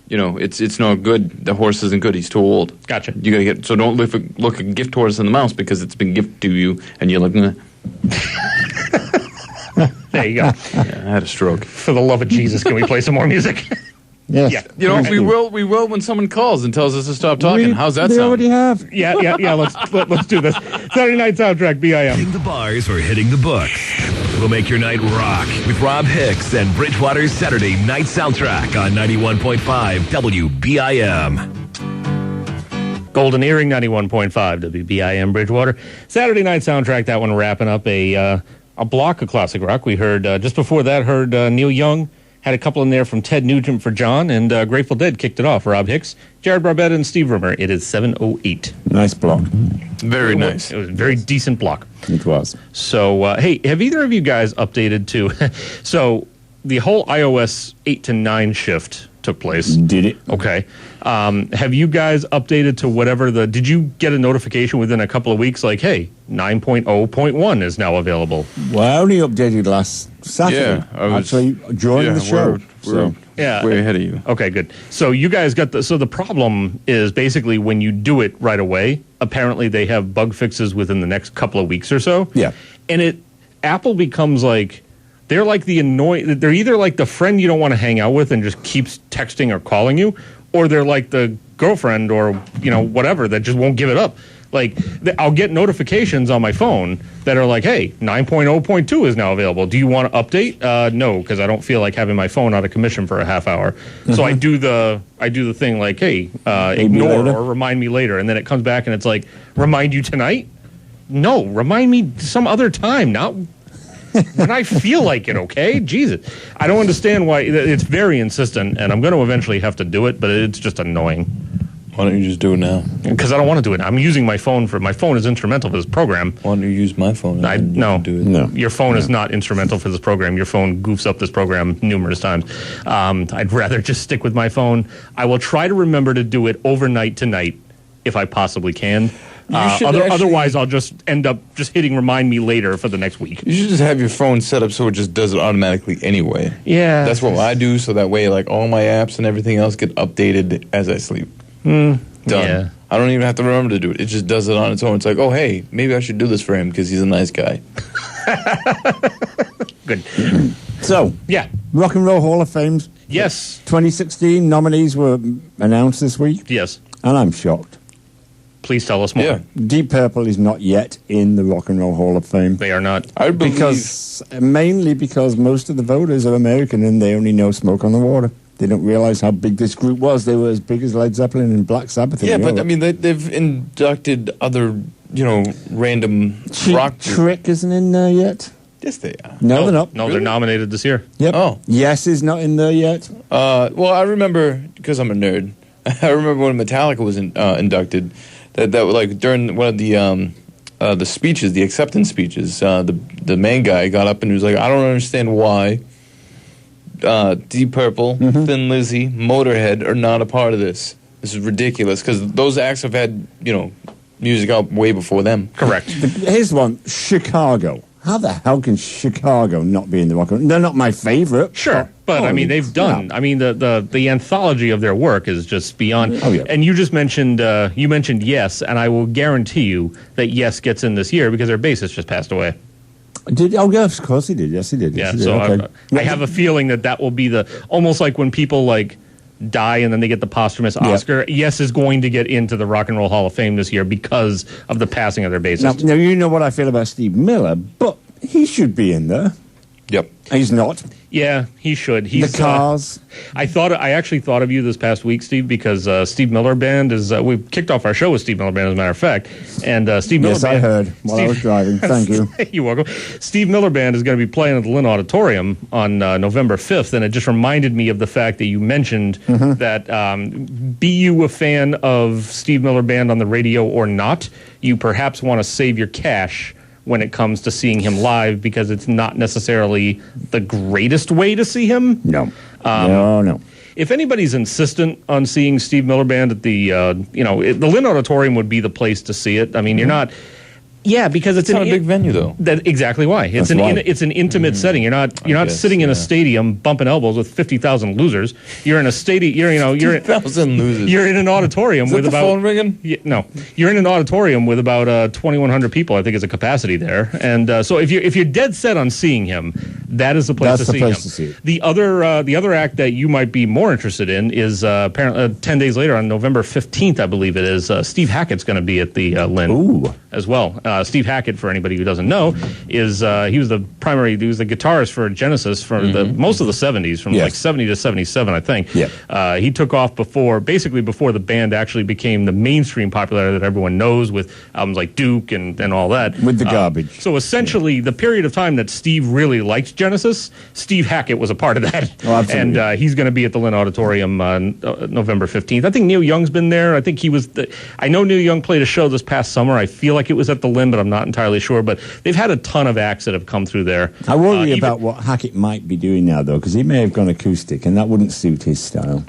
It's not good. The horse isn't good. He's too old. Gotcha. You gotta get. So don't look a gift horse in the mouth because it's been gifted to you, and you're like, nah. There you go. Yeah, I had a stroke. For the love of Jesus, can we play some more music? Yes. Yeah. You know, we will when someone calls and tells us to stop talking. How's that They sound? already have. Yeah. Let's do this. Saturday Night Soundtrack, BIM. Hitting the bars or hitting the books. We'll make your night rock with Rob Hicks and Bridgewater's Saturday Night Soundtrack on 91.5 WBIM. Golden Earring, 91.5 WBIM Bridgewater. Saturday Night Soundtrack, that one wrapping up a block of classic rock. We heard, just before that, Neil Young. Had a couple in there from Ted Nugent for John, and Grateful Dead kicked it off. Rob Hicks, Jared Barbetta, and Steve Rimmer. It is 7:08. Nice block. Very nice. It was a very decent block. It was. So, hey, have either of you guys updated to... So, the whole iOS 8 to 9 shift took place. Did it? Okay. Have you guys updated to whatever the... Did you get a notification within a couple of weeks like, hey, 9.0.1 is now available? Well, I only updated last Saturday. Yeah, I was- actually joining the show. We're way ahead of you. Okay, good. So you guys got the... So the problem is basically when you do it right away, apparently they have bug fixes within the next couple of weeks or so. Yeah. And Apple becomes like... They're like the annoying... They're either like the friend you don't want to hang out with and just keeps texting or calling you, or they're like the girlfriend or, whatever that just won't give it up. Like, I'll get notifications on my phone that are like, hey, 9.0.2 is now available. Do you want to update? No, because I don't feel like having my phone out of commission for a half hour. So I do the thing like, hey, ignore or remind me later. And then it comes back and it's like, remind you tonight? No, remind me some other time, not when I feel like it, okay? Jesus. I don't understand why. It's very insistent, and I'm going to eventually have to do it, but it's just annoying. Why don't you just do it now? Because I don't want to do it. I'm using my phone my phone is instrumental for this program. Why don't you use my phone? No. Do it. No. Your phone is not instrumental for this program. Your phone goofs up this program numerous times. I'd rather just stick with my phone. I will try to remember to do it overnight tonight if I possibly can. Otherwise, I'll just end up just hitting remind me later for the next week. You should just have your phone set up so it just does it automatically anyway. Yeah. That's what I do, so that way, like, all my apps and everything else get updated as I sleep. Done. Yeah. I don't even have to remember to do it. It just does it on its own. It's like, oh, hey, maybe I should do this for him because he's a nice guy. Good. So, Yeah. Rock and Roll Hall of Fame Yes. 2016 nominees were announced this week, Yes. and I'm shocked. Please tell us more. Yeah. Deep Purple is not yet in the Rock and Roll Hall of Fame. They are not. I believe... Mainly because most of the voters are American and they only know Smoke on the Water. They don't realize how big this group was. They were as big as Led Zeppelin and Black Sabbath. Yeah, but I mean, they've inducted other, random Cheap rock... Trick isn't in there yet. Yes, they are. No, they're not. No, Really? they're nominated this year. Yep. Oh. Yes is not in there yet. Well, I remember, because I'm a nerd, I remember when Metallica was inducted, that like during one of the speeches, the acceptance speeches, the main guy got up and he was like, I don't understand why Deep Purple, Thin Lizzy, Motorhead are not a part of this. This is ridiculous, because those acts have had, music out way before them. Correct. Here's one. Chicago. How the hell can Chicago not be in the Rock and Roll? They're not my favorite. Sure, but I mean, they've done. Yeah. I mean, the anthology of their work is just beyond. Oh, yeah. And you just mentioned Yes, and I will guarantee you that Yes gets in this year because their bassist just passed away. Oh, yes, of course he did. Yes, he did. Yeah, Yes, he so did. Okay. I have a feeling that will be almost like when people like die and then they get the posthumous Oscar. Yes is going to get into the Rock and Roll Hall of Fame this year because of the passing of their bassist. Now, you know what I feel about Steve Miller, but he should be in there. Yep. He's not. Yeah, he should. He's The Cars. I actually thought of you this past week, Steve, because Steve Miller Band is. We kicked off our show with Steve Miller Band, as a matter of fact, and Steve Miller Yes, Band. I heard while I was driving. Thank you. You're welcome. Steve Miller Band is going to be playing at the Lynn Auditorium on November 5th, and it just reminded me of the fact that you mentioned that be you a fan of Steve Miller Band on the radio or not, you perhaps want to save your cash when it comes to seeing him live because it's not necessarily the greatest way to see him. No. No. If anybody's insistent on seeing Steve Miller Band at the, the Lynn Auditorium would be the place to see it. I mean, you're not... Yeah, because it's not a big venue, though. That's exactly why. It's an intimate setting. You're not sitting in a stadium bumping elbows with 50,000 losers. You're in a stadium. You're 50,000 losers. You're in an auditorium with about phone ringing. No, you're in an auditorium with about 2,100 people. I think is a capacity there. And so if you're dead set on seeing him, that is the place to see him. The other act that you might be more interested in is apparently 10 days later on November 15th, I believe it is. Steve Hackett's going to be at the Lynn as well. Steve Hackett, for anybody who doesn't know, is he was the guitarist for Genesis for most of the 70s, from like 70 to 77, I think. Yeah. He took off before the band actually became the mainstream popularity that everyone knows, with albums like Duke and all that. With the garbage. So essentially, the period of time that Steve really liked Genesis, Steve Hackett was a part of that. Oh, absolutely. And he's going to be at the Lynn Auditorium on November 15th. I think Neil Young's been there. I think I know Neil Young played a show this past summer. I feel like it was at the Lynn, but I'm not entirely sure. But they've had a ton of acts that have come through there. I worry about what Hackett might be doing now, though, because he may have gone acoustic, and that wouldn't suit his style.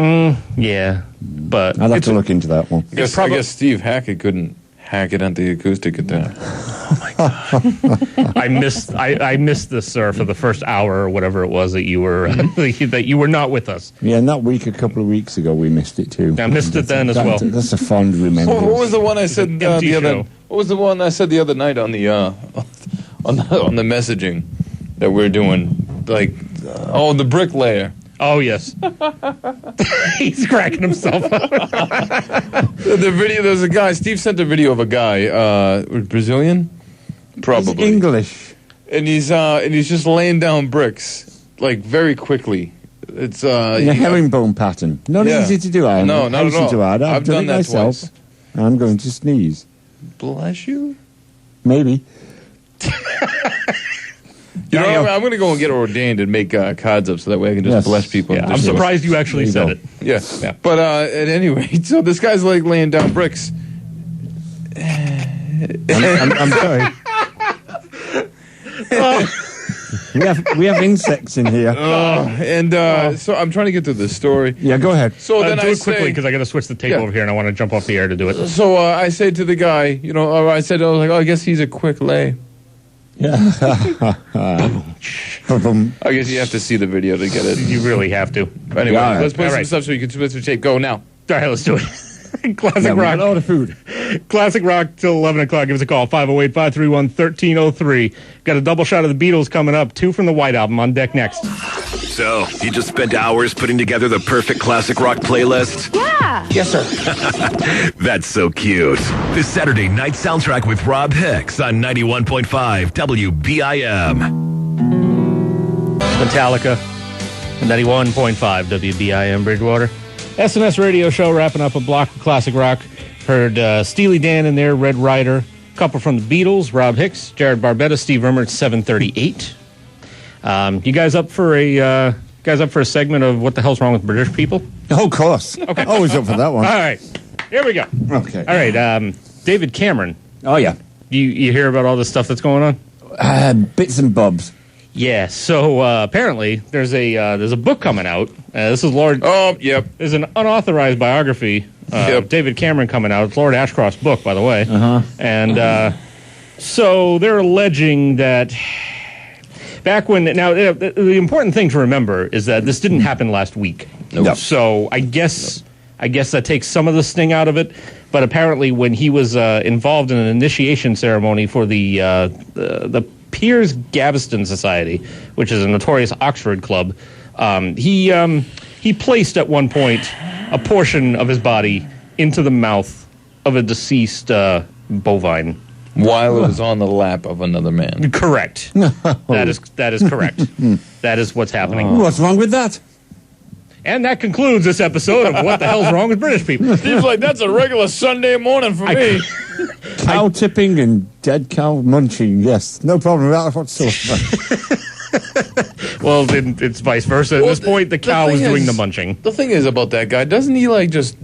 Yeah, but I'd have to look into that one. I guess Steve Hackett couldn't hack it onto the acoustic guitar. Oh my god! I missed this, sir, for the first hour or whatever it was that you were that you were not with us. Yeah, and that week, a couple of weeks ago, we missed it too. I missed it then as well. That's a fond remembrance. What was the one I said the other? What was the one I said the other night on the on the messaging that we're doing? Like, the bricklayer. Oh yes, he's cracking himself up. The video. There's a guy. Steve sent a video of a guy, Brazilian, probably He's English, and he's just laying down bricks like very quickly. It's in a herringbone pattern. Not easy to do. No, not at all. I've done it that myself. Twice. I'm going to sneeze. Bless you. Maybe. You know, I'm going to go and get ordained and make cards up so that way I can just bless people. Yeah, I'm surprised you actually said it. Yeah. But at any rate, so this guy's like laying down bricks. I'm sorry. We have insects in here. So I'm trying to get to this story. Yeah, go ahead. So then do it quickly because I got to switch the tape over here and I want to jump off the air to do it. So I say to the guy, I was I guess he's a quick lay. Yeah. I guess you have to see the video to get it. You really have to. Anyway, let's play some stuff so you can switch the tape. Go now. All right, let's do it. Classic rock. All the food. Classic rock till 11 o'clock. Give us a call, 508-531-1303. Got a double shot of the Beatles coming up. 2 from the White Album on deck next. So, you just spent hours putting together the perfect classic rock playlist? Yeah. Yes, sir. That's so cute. This Saturday night soundtrack with Rob Hicks on 91.5 WBIM. Metallica, 91.5 WBIM Bridgewater. SNS radio show wrapping up a block of classic rock. Heard Steely Dan in there, Red Rider. A couple from the Beatles, Rob Hicks, Jared Barbetta, Steve Rimmer at 7:38. You guys up for a segment of what the hell's wrong with British people? Oh, of course. Okay. Always up for that one. All right. Here we go. Okay. All right. David Cameron. Oh, yeah. You hear about all the stuff that's going on? Bits and bobs. Yeah. So apparently there's a book coming out. This is Lord. Oh, yep. There's an unauthorized biography of David Cameron coming out. It's Lord Ashcroft's book, by the way. And so they're alleging that back when the important thing to remember is that this didn't happen last week. Nope. So I guess that takes some of the sting out of it. But apparently, when he was involved in an initiation ceremony for the Piers Gaveston Society, which is a notorious Oxford club, he placed at one point a portion of his body into the mouth of a deceased bovine. While it was on the lap of another man. Correct. That is correct. That is what's happening. What's wrong with that? And that concludes this episode of What the Hell's Wrong with British People. Steve's like, that's a regular Sunday morning for me. Cow tipping and dead cow munching, yes. No problem with that whatsoever. Well, then it's vice versa. At this point, the cow is doing the munching. The thing is about that guy, doesn't he just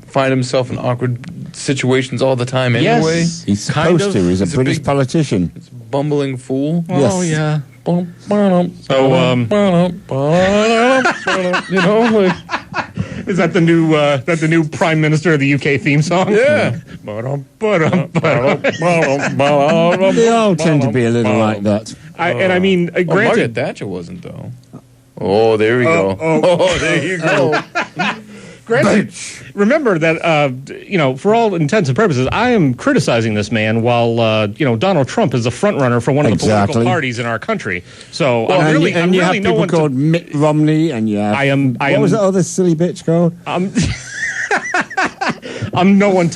find himself in awkward situations all the time anyway? Yes. He's supposed to. He's a British politician. It's a bumbling fool. Oh, yeah. So, Is that the new Prime Minister of the UK theme song? Yeah. They all tend to be a little like that. Margaret Thatcher wasn't, though. Oh, there we go. Oh, there you go. Granted, remember that, for all intents and purposes, I am criticizing this man while, Donald Trump is the front runner for one of the political parties in our country. So I'm really you have people called Mitt Romney, and you have... What was that other silly bitch called? I'm no one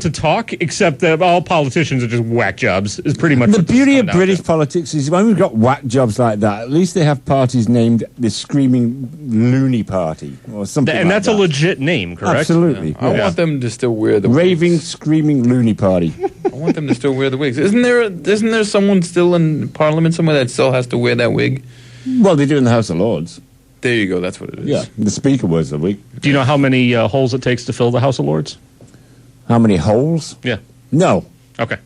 to talk, except that all politicians are just whack jobs. Is pretty much the beauty of British politics is when we've got whack jobs like that. At least they have parties named the Screaming Loony Party or something. And that's a legit name, correct? Absolutely. Yeah. I want them to still wear the Raving wigs. Screaming Loony Party. I want them to still wear the wigs. Isn't there someone still in Parliament somewhere that still has to wear that wig? Well, they do in the House of Lords. There you go. That's what it is. Yeah, the Speaker wears the wig. Do you know how many holes it takes to fill the House of Lords? How many holes? Yeah. No. Okay.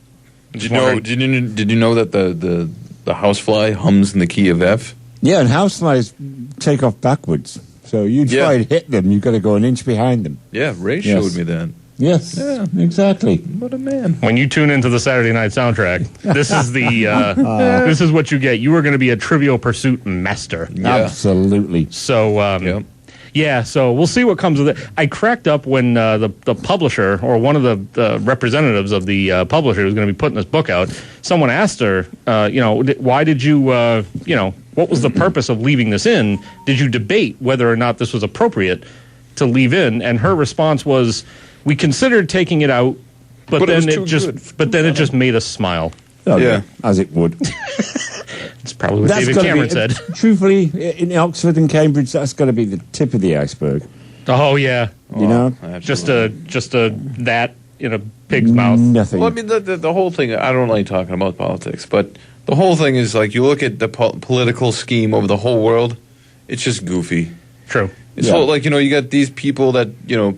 Did you know that the housefly hums in the key of F? Yeah, and houseflies take off backwards. So you try and hit them, you've got to go an inch behind them. Yeah, Ray showed me that. Yes, exactly. What a man. When you tune into the Saturday Night Soundtrack, this is this is what you get. You are going to be a Trivial Pursuit master. Yeah. Absolutely. So, so we'll see what comes with it. I cracked up when the publisher, or one of the representatives of the publisher who's going to be putting this book out, someone asked her, why did you, what was the purpose of leaving this in? Did you debate whether or not this was appropriate to leave in? And her response was, we considered taking it out, but then it just made us smile. Oh, yeah, as it would. It's probably what David Cameron said. Truthfully, in Oxford and Cambridge, that's got to be the tip of the iceberg. Oh yeah, you know, just a that in a pig's mouth. Nothing. Well, I mean, the whole thing. I don't like talking about politics, but the whole thing is like you look at the political scheme over the whole world. It's just goofy. True. It's all like, you got these people that,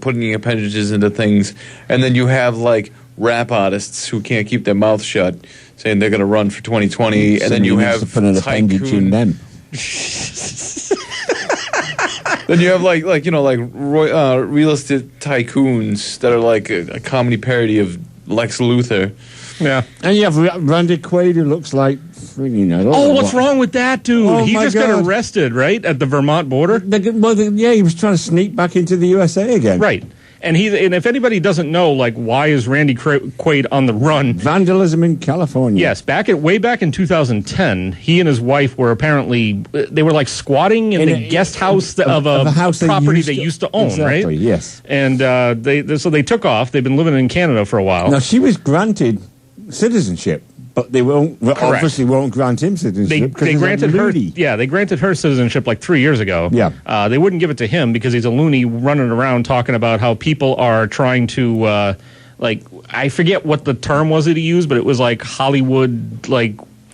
putting appendages into things, and then you have, like, rap artists who can't keep their mouth shut saying they're going to run for 2020, and then you have put an appendage in them. Then you have, real estate tycoons that are like a comedy parody of Lex Luthor. Yeah. And you have Randy Quaid, who looks like... what's wrong with that dude? Oh, he just got arrested, right, at the Vermont border. He was trying to sneak back into the USA again. Right, and if anybody doesn't know, why is Randy Quaid on the run? Vandalism in California. Yes, way back in 2010, he and his wife were apparently squatting in the guest house of a house property they used to own, exactly, right? Yes, and they took off. They've been living in Canada for a while. Now she was granted citizenship. But they obviously won't grant him citizenship. They granted her. Yeah, they granted her citizenship 3 years ago. Yeah, they wouldn't give it to him because he's a loony running around talking about how people are trying to, I forget what the term was that he used, but it was like Hollywood,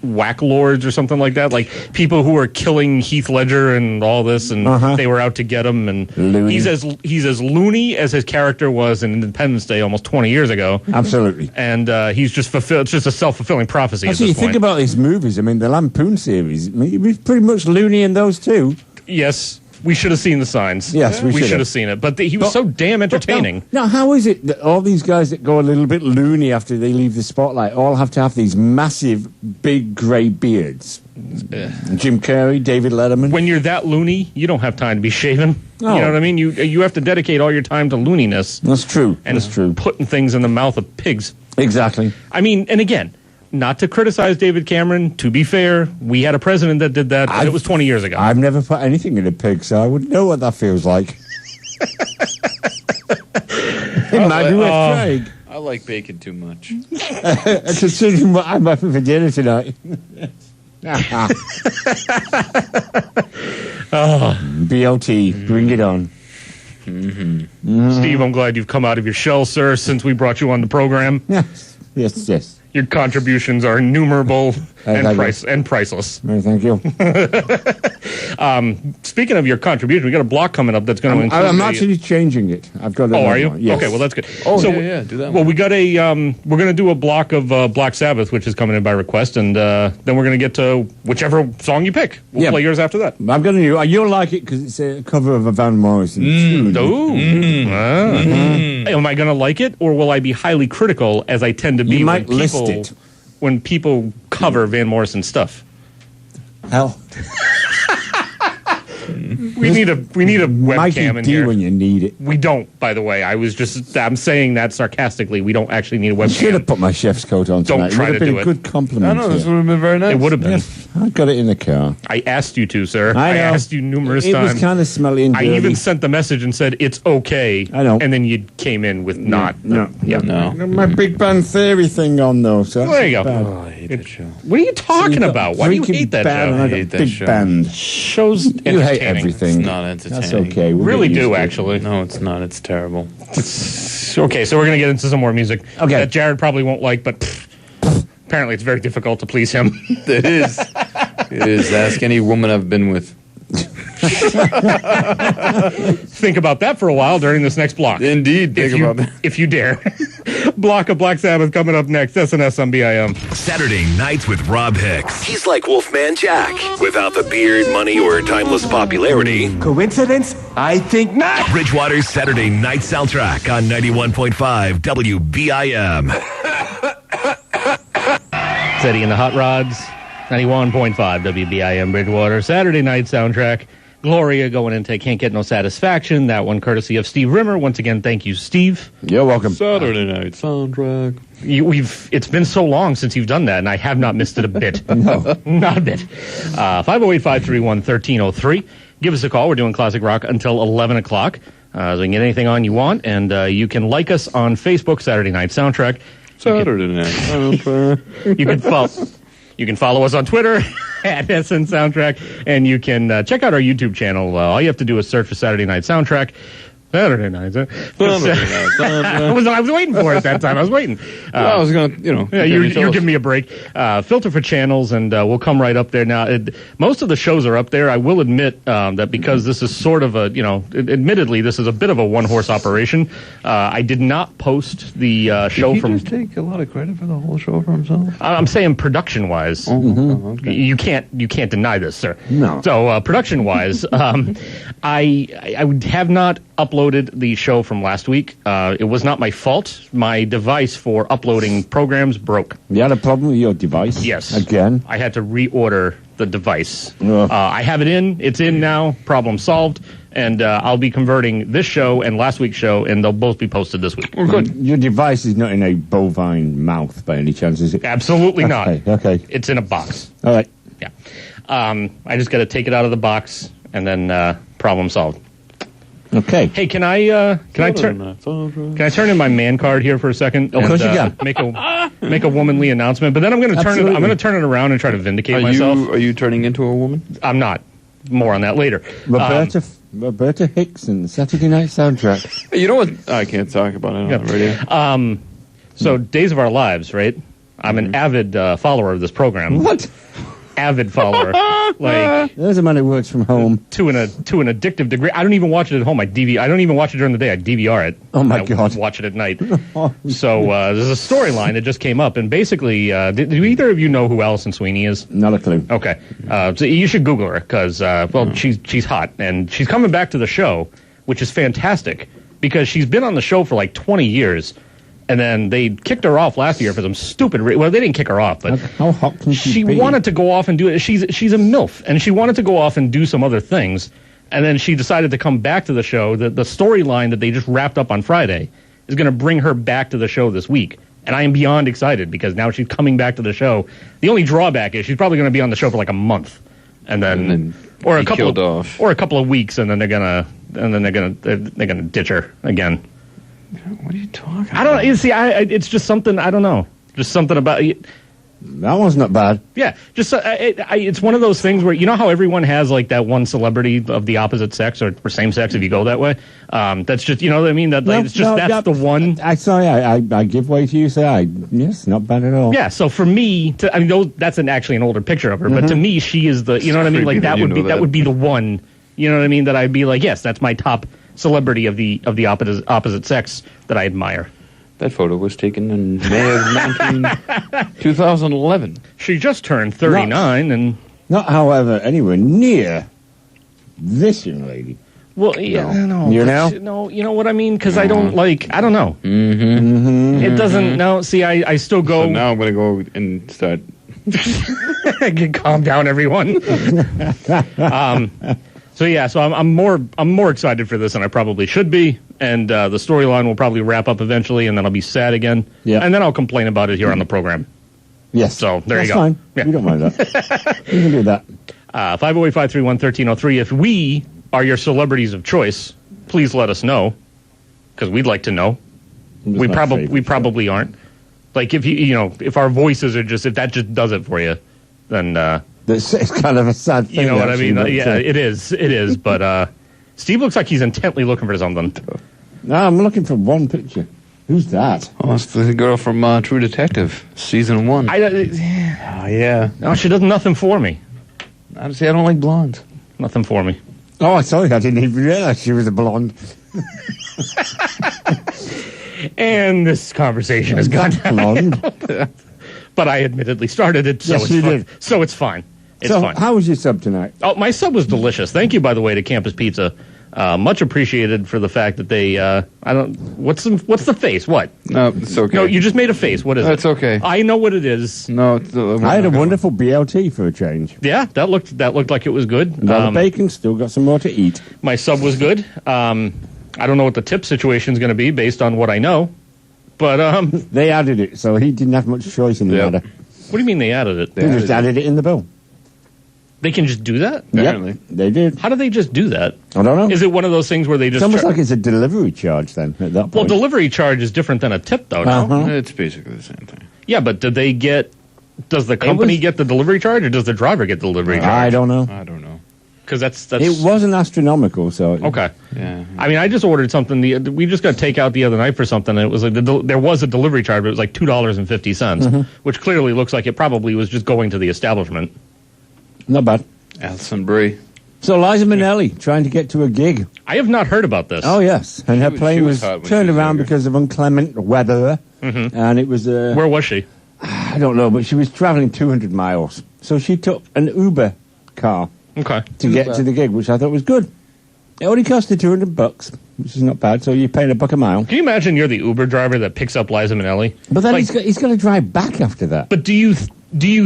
whack lords or something like that, like people who were killing Heath Ledger and all this, and they were out to get him. And loony. he's as loony as his character was in Independence Day almost 20 years ago. Absolutely. And he's just fulfilled. It's just a self-fulfilling prophecy. Actually, at this point. Think about these movies. I mean, the Lampoon series. I mean, he was pretty much loony in those too. Yes. We should have seen the signs. Yes, we should have seen it. But he was so damn entertaining. Now, how is it that all these guys that go a little bit loony after they leave the spotlight all have to have these massive, big grey beards? Jim Carrey, David Letterman. When you're that loony, you don't have time to be shaven. Oh. You know what I mean? You have to dedicate all your time to looniness. That's true. And that's true. Putting things in the mouth of pigs. Exactly. I mean, and again, not to criticize David Cameron. To be fair, we had a president that did that, and it was 20 years ago. I've never put anything in a pig, so I wouldn't know what that feels like. It might be with Craig. I like bacon too much. Considering what I'm having for dinner tonight. BLT, bring it on. Steve, I'm glad you've come out of your shell, sir, since we brought you on the program. Yes. Your contributions are innumerable and priceless. Thank you. Speaking of your contribution, we got a block coming up that's going to include. I'm actually changing it. I've got. Oh, are you? One. Yes. Okay, well that's good. Oh, so, yeah, do that. Well, we got a. We're going to do a block of Black Sabbath, which is coming in by request, and then we're going to get to whichever song you pick. We'll play yours after that. I'm going to. You'll like it because it's a cover of a Van Morrison tune. Am I going to like it, or will I be highly critical, as I tend to be? You might list it when people cover Van Morrison stuff. Hell. We need a webcam in here. When you need it. We don't, by the way. I'm saying that sarcastically. We don't actually need a webcam. I should have put my chef's coat on tonight. Don't try to do it. It would have been a good compliment. I know, this would have been very nice. It would have been. Yeah, I got it in the car. I asked you to, sir. I know. asked you numerous times. It was kind of smelly and dirty. I even sent the message and said, it's okay. I know. And then you came in with not. No. My Big Bang Theory thing on, though. So there you go. Oh, I hate that show. What are you talking about? Why do you hate that show? I hate that Big Band. Show's entertaining. You hate everything. It's not entertaining. That's okay. We'll really do, actually. No, it's not. It's terrible. Okay, so we're going to get into some more music that Okay. Jared probably won't like, but apparently it's very difficult to please him. It is. It is. Ask any woman I've been with. Think about that for a while during this next block. Indeed. Think about that. If you dare. Block of Black Sabbath coming up next. SNS on BIM. Saturday nights with Rob Hicks. He's like Wolfman Jack. Without the beard, money, or timeless popularity. Coincidence? I think not. Bridgewater's Saturday night soundtrack on 91.5 WBIM. It's Eddie and the Hot Rods. 91.5 WBIM Bridgewater. Saturday night soundtrack. Gloria going into Can't Get No Satisfaction. That one courtesy of Steve Rimmer. Once again, thank you, Steve. You're welcome. Saturday night soundtrack. It's been so long since you've done that, and I have not missed it a bit. No. Not a bit. 508-531-1303. Give us a call. We're doing classic rock until 11 o'clock. So you can get anything on you want, and you can like us on Facebook, Saturday Night Soundtrack. Saturday night soundtrack. You can follow us on Twitter at SN Soundtrack, and you can check out our YouTube channel. All you have to do is search for Saturday Night Soundtrack. Saturday night. I was waiting for it that time. I was waiting. I was going to, you're giving me a break. Filter for channels, and we'll come right up there. Now, most of the shows are up there. I will admit that because this is sort of a, admittedly, this is a bit of a one-horse operation. I did not post the show Did he from... just take a lot of credit for the whole show for himself? I'm saying production-wise. Okay. You can't deny this, sir. No. So production-wise, I have not uploaded the show from last week. It was not my fault. My device for uploading programs broke. You had a problem with your device? Yes. Again? I had to reorder the device. Ugh. I have it in. It's in now. Problem solved. And I'll be converting this show and last week's show, and they'll both be posted this week. Good. Your device is not in a bovine mouth by any chance, is it? Absolutely not. Okay. It's in a box. All right. Yeah. I just got to take it out of the box, and then problem solved. Okay. Hey, can I turn in my man card here for a second? Of course you can. Make a womanly announcement, but then I'm going to turn it. I'm going to turn it around and try to vindicate myself. Are you turning into a woman? I'm not. More on that later. Roberta Hickson, Saturday Night Soundtrack. You know what? I can't talk about it on the radio. So Days of Our Lives, right? I'm an avid follower of this program. What? Avid follower. Like, there's a man who works from home to an addictive degree. I don't even watch it at home. I don't even watch it during the day. I DVR it. Oh my God! Watch it at night. So there's a storyline that just came up, and basically, do either of you know who Alison Sweeney is? Not a clue. Okay, so you should Google her because she's hot, and she's coming back to the show, which is fantastic because she's been on the show for like 20 years. And then they kicked her off last year for some stupid well, they didn't kick her off, but how hot can she be? wanted to go off and do it. She's a MILF, and she wanted to go off and do some other things. And then she decided to come back to the show. The storyline that they just wrapped up on Friday is going to bring her back to the show this week. And I am beyond excited because now she's coming back to the show. The only drawback is she's probably going to be on the show for like a month, and then or a couple of weeks, and then they're gonna ditch her again. What are you talking about? I don't know. You see, it's just something, I don't know. Just something about it. That one's not bad. Yeah, just it's one of those things where you know how everyone has like that one celebrity of the opposite sex or same sex if you go that way. That's just you know what I mean. That's the one. I give way to you. Yes, not bad at all. Yeah. So for me, that's actually an older picture of her, but to me, she is the you know what I mean. Like that would be the one. You know what I mean? That I'd be like, yes, that's my top celebrity of the opposite sex that I admire. That photo was taken in May of 2011. She just turned 39 and... Not, however, anywhere near this young lady. Well, yeah, no. You know? No, you know what I mean? Because I don't know. Mm-hmm. It doesn't, no, see, I still go... So now I'm going to go and start... Calm down, everyone. So yeah, so I'm more excited for this than I probably should be, and the storyline will probably wrap up eventually, and then I'll be sad again, and then I'll complain about it here on the program. Yes. So there That's you go. Fine. Yeah. We don't mind that. We can do that. 508-531-1303. If we are your celebrities of choice, please let us know, because we'd like to know. We probably aren't. Like if our voices are if that just does it for you, then. It's kind of a sad thing. You know what I mean? Yeah, it is. But Steve looks like he's intently looking for something. No, I'm looking for one picture. Who's that? Oh, it's the girl from True Detective, season 1. Yeah. No, she does nothing for me. I don't like blondes. Nothing for me. Oh, sorry, I didn't even realize she was a blonde. And this conversation has gone blonde. But I admittedly started it, so yes, it's fine. So it's fine. It's fine. How was your sub tonight? Oh, my sub was delicious. Thank you, by the way, to Campus Pizza. Much appreciated for the fact that they. What's the face? What? No, it's okay. No, you just made a face. What is it? That's okay. I know what it is. No, I had a wonderful BLT for a change. Yeah, that looked like it was good. The bacon, still got some more to eat. My sub was good. I don't know what the tip situation is going to be based on what I know, but they added it, so he didn't have much choice in the matter. What do you mean they added it? They just added it in the bill. They can just do that? Apparently. Yep, they did. How do they just do that? I don't know. Is it one of those things where they just... It's almost like it's a delivery charge then, at that point. Well, delivery charge is different than a tip, though, no? It's basically the same thing. Yeah, but does the company get the delivery charge, or does the driver get the delivery charge? I don't know. Because that's... It wasn't astronomical, so... Okay. Yeah. I mean, I just ordered something. We just got takeout the other night for something, and it was like there was a delivery charge, but it was like $2.50, which clearly looks like it probably was just going to the establishment. Not bad. Alison Brie. So Liza Minnelli trying to get to a gig. I have not heard about this. Oh, yes. And her plane was turned around because of inclement weather. And it was... Where was she? I don't know, but she was traveling 200 miles. So she took an Uber car to get to the gig, which I thought was good. It only cost her $200, which is not bad, so you're paying $1 a mile. Can you imagine you're the Uber driver that picks up Liza Minnelli? But then he's got to drive back after that. But do you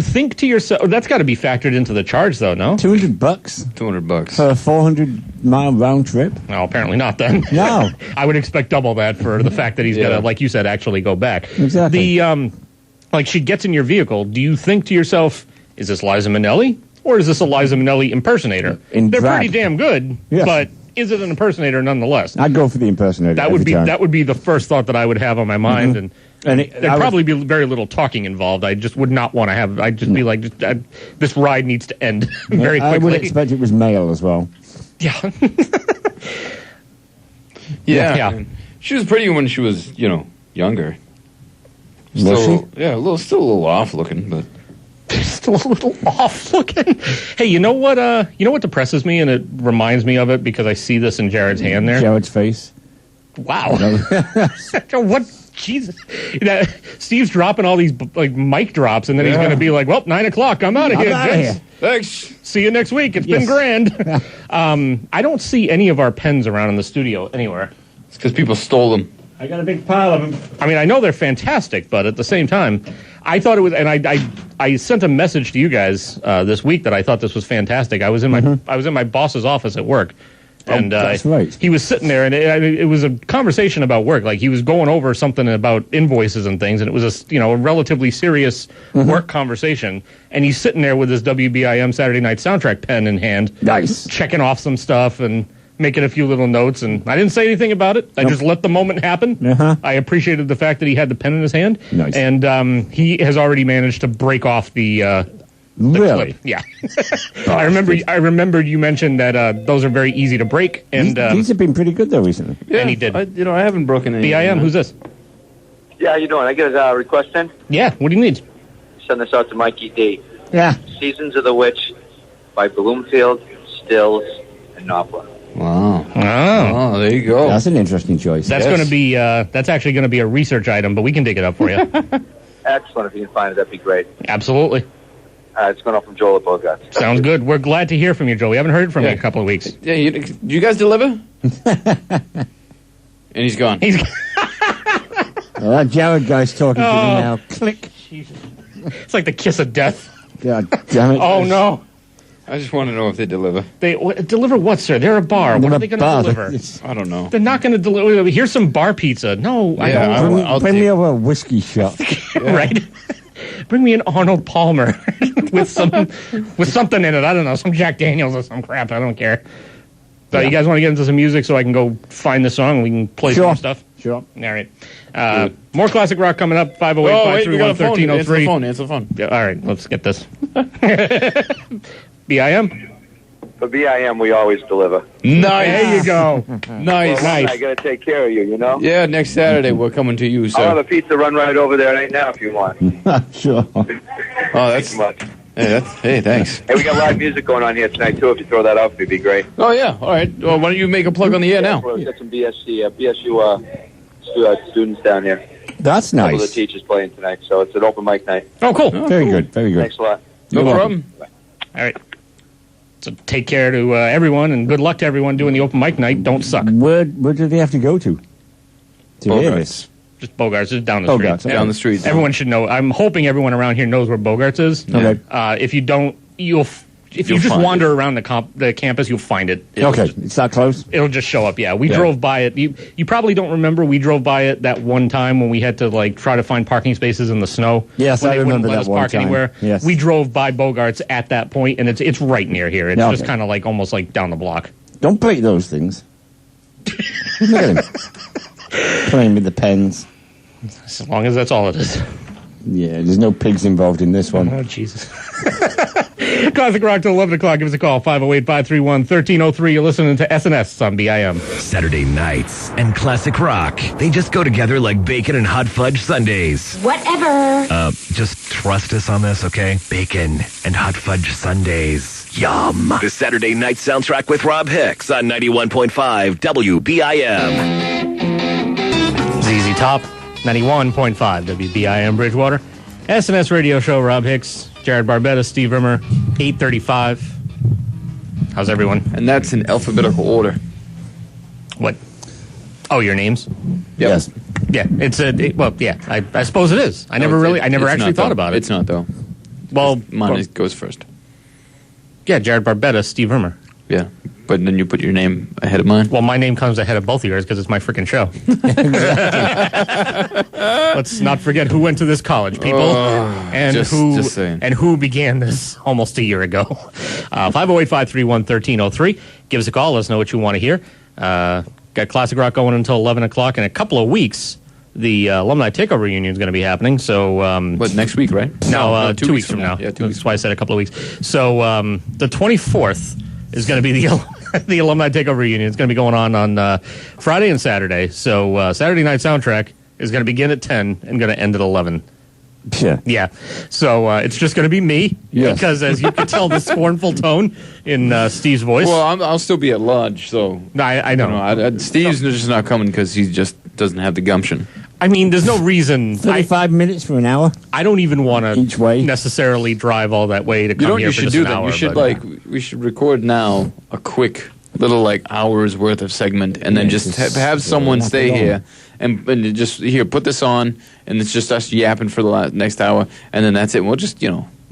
think to yourself... that's got to be factored into the charge, though, no? $200? $200. For a 400-mile round trip? No, apparently not, then. No. I would expect double that for the fact that he's got to, like you said, actually go back. Exactly. Like, she gets in your vehicle. Do you think to yourself, is this Liza Minnelli? Or is this a Liza Minnelli impersonator? They're pretty damn good, but is it an impersonator nonetheless? I'd go for the impersonator. That would be the first thought that I would have on my mind, and there'd probably be very little talking involved. I just would not want to have. I'd just be like, this ride needs to end very quickly. I would expect it was male as well. Yeah. Yeah. She was pretty when she was, younger. Was she? Yeah, still a little off looking, but. Still a little off looking. Hey, you know what? Depresses me, and it reminds me of it because I see this in Jared's hand there. Jared's face. Wow. What? Jesus. Steve's dropping all these mic drops, and then he's going to be like, "Well, 9 o'clock. I'm out of here. Thanks. See you next week. It's been grand." I don't see any of our pens around in the studio anywhere. It's because people stole them. I got a big pile of them. I mean, I know they're fantastic, but at the same time, I thought it was, and I sent a message to you guys this week that I thought this was fantastic. I was in my boss's office at work, and that's right. He was sitting there, and it was a conversation about work. Like he was going over something about invoices and things, and it was a relatively serious work conversation. And he's sitting there with his WBIM Saturday Night Soundtrack pen in hand, nice, checking off some stuff and. making a few little notes, and I didn't say anything about it. I just let the moment happen. I appreciated the fact that he had the pen in his hand, and he has already managed to break off the really? clip. Yeah. I remember you mentioned that those are very easy to break, and these have been pretty good though recently. Yeah, and he did. I haven't broken any. BIM, who's this? Yeah, how you doing? I get a request in? Yeah, what do you need? Send this out to Mikey D. Yeah. Seasons of the Witch by Bloomfield, Stills, and Knopfler. Wow. Oh, there you go. That's an interesting choice. That's going to be that's actually going to be a research item, but we can dig it up for you. Excellent. If you can find it, that'd be great. Absolutely. It's going up from Joel at Bogart. Sounds good. We're glad to hear from you, Joe. We haven't heard from you in a couple of weeks. Yeah, you guys deliver? And he's gone. Well, that Jared guy's talking to me now. Click. It's like the kiss of death. God damn it. Oh, no. I just want to know if they deliver. They deliver what, sir? They're a bar. What are they going to deliver? I don't know. They're not going to deliver. Here's some bar pizza. No, I don't. Bring me over a whiskey shot. Right? Bring me an Arnold Palmer with something in it. I don't know, some Jack Daniels or some crap. I don't care. So you guys want to get into some music so I can go find the song and we can play some stuff? Sure. All right. More classic rock coming up. 508-531-1303. Answer the phone. Yeah, all right, let's get this. BIM? For BIM, we always deliver. Nice. There you go. Nice. I got to take care of you, you know? Yeah, next Saturday we're coming to you, sir. I'll have a pizza run right over there right now if you want. Sure. Oh, Thanks much. Hey, thanks. Hey, we got live music going on here tonight, too. If you throw that out, it'd be great. Oh, yeah. All right. Well, why don't you make a plug on the air now? We've got some BSU students down here. That's A couple of the nice. teachers playing tonight, so it's an open mic night. Oh, cool. Very good. Very good. Thanks a lot. No problem. All right. So take care to everyone, and good luck to everyone doing the open mic night. Don't suck. Where do they have to go to? To hear this? Just Bogarts, just down the Bogarts, street. okay. Down the street. Everyone should know. I'm hoping everyone around here knows where Bogarts is. Okay. If you don't, if you just wander around the campus, you'll find it. It's that close? It'll just show up. Yeah, we drove by it. You probably don't remember. We drove by it that one time when we had to try to find parking spaces in the snow. Yes, when I they remember wouldn't let that us one park time. anywhere. Yes. We drove by Bogarts at that point, and it's right near here. It's just kind of almost down the block. Don't break those things. Look at him. Playing with the pens. As long as that's all it is. Yeah, there's no pigs involved in this one. Oh, Jesus. Classic Rock till 11 o'clock. Give us a call, 508-531-1303. You're listening to SNS on BIM. Saturday nights and classic rock. They just go together like bacon and hot fudge sundaes. Whatever. Just trust us on this, okay? Bacon and hot fudge sundaes. Yum. The Saturday night soundtrack with Rob Hicks on 91.5 WBIM. ZZ Top, 91.5 WBIM Bridgewater. SNS Radio Show, Rob Hicks, Jared Barbetta, Steve Rimmer, 8:35. How's everyone? And that's in alphabetical order. What? Oh, your names? Yep. Yes. Yeah, I suppose it is. I never actually thought about it. It's not, though. Well, Mine goes first. Yeah, Jared Barbetta, Steve Rimmer. Yeah, but then you put your name ahead of mine. Well, my name comes ahead of both of yours because it's my freaking show. Let's not forget who went to this college, people, and who began this almost a year ago. 508-531-1303. Give us a call. Let us know what you want to hear. Got Classic Rock going until 11 o'clock. In a couple of weeks, the Alumni Takeover Reunion is going to be happening. So, what, next week, right? No, 2 weeks from now. Yeah, 2 weeks. That's why I said a couple of weeks. So, the 24th is going to be the Alumni Takeover Reunion. It's going to be going on Friday and Saturday. So, Saturday Night Soundtrack is going to begin at 10 and going to end at 11. Yeah. So it's just going to be me. Yes. Because as you can tell, the scornful tone in Steve's voice. Well, I'll still be at lunch, so. No, I know. Steve's just not coming because he just doesn't have the gumption. I mean, there's no reason. 35 minutes for an hour? I don't even want to each way necessarily drive all that way to come here for just an hour. We should record now a quick little hour's worth of segment, and then just have someone stay here and just put this on, and it's just us yapping for the next hour, and then that's it. We'll just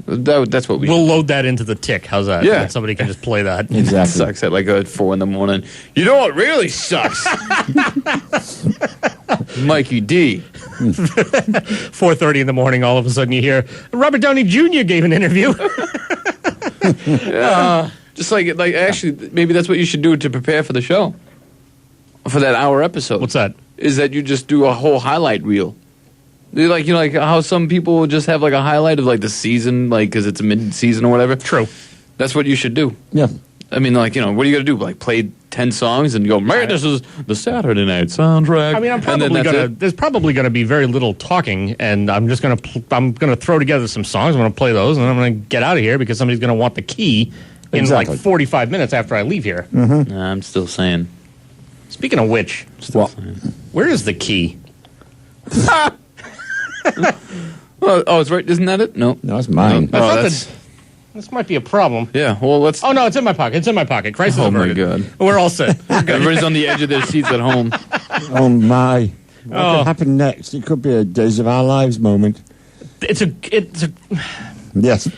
that's what we'll load that into the tick. How's that? Yeah, somebody can just play that. Exactly. It sucks at 4 a.m. You know what really sucks? Mikey D. 4:30 in the morning. All of a sudden, you hear Robert Downey Jr. gave an interview. Just like actually, maybe that's what you should do to prepare for the show. For that hour episode. What's that? Is that you just do a whole highlight reel. Like, you know, like how some people will just have like a highlight of like the season, like because it's a mid-season or whatever. True. That's what you should do. Yeah. I mean, like, you know, what are you going to do? Like, play 10 songs and go, man, this is the Saturday night soundtrack. I mean, there's probably gonna be very little talking, and I'm just gonna throw together some songs. I'm gonna play those, and I'm gonna get out of here because somebody's gonna want the key in like 45 minutes after I leave here. Mm-hmm. I'm still saying. Speaking of which, where is the key? Oh, it's right. Isn't that it? No, it's mine. This might be a problem. Yeah, well, let's... Oh, no, it's in my pocket. It's in my pocket. Crisis averted. Oh, my God. We're all set. Everybody's on the edge of their seats at home. Oh, my. What could happen next? It could be a Days of Our Lives moment. It's a Yes.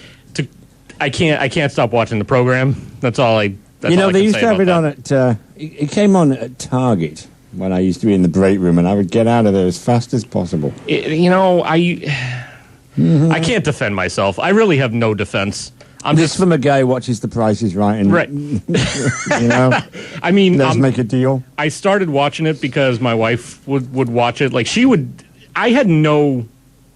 I can't stop watching the program. That's all I... They used to have it on at... it came on at Target when I used to be in the break room, and I would get out of there as fast as possible. I can't defend myself. I really have no defense. I'm just from a guy who watches The Price is Right, and right. You know, I mean, let's make a deal. I started watching it because my wife would watch it. Like she would. I had no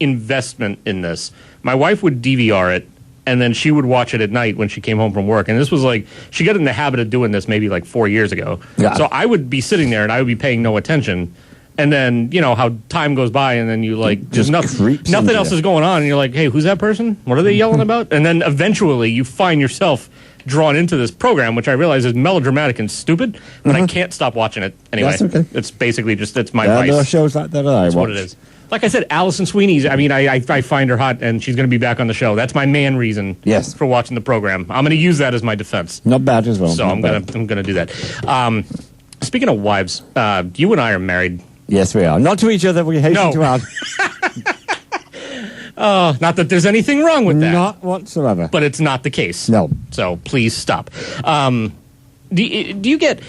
investment in this. My wife would DVR it, and then she would watch it at night when she came home from work. And this was like she got in the habit of doing this maybe like 4 years ago. Yeah. So I would be sitting there and I would be paying no attention. And then, you know, how time goes by and then you like, just nothing else is going on. And you're like, hey, who's that person? What are they yelling about? And then eventually you find yourself drawn into this program, which I realize is melodramatic and stupid, but I can't stop watching it anyway. That's okay. It's basically it's my vice. vice. There are shows like that I watch. That's what it is. Like I said, Allison Sweeney's, I mean, I find her hot and she's going to be back on the show. That's my man reason for watching the program. I'm going to use that as my defense. Not bad as well. So I'm going to do that. Speaking of wives, you and I are married. Yes, we are. Not to each other, we hasten to add. Not that there's anything wrong with that. Not whatsoever. But it's not the case. No. So please stop. Do you get...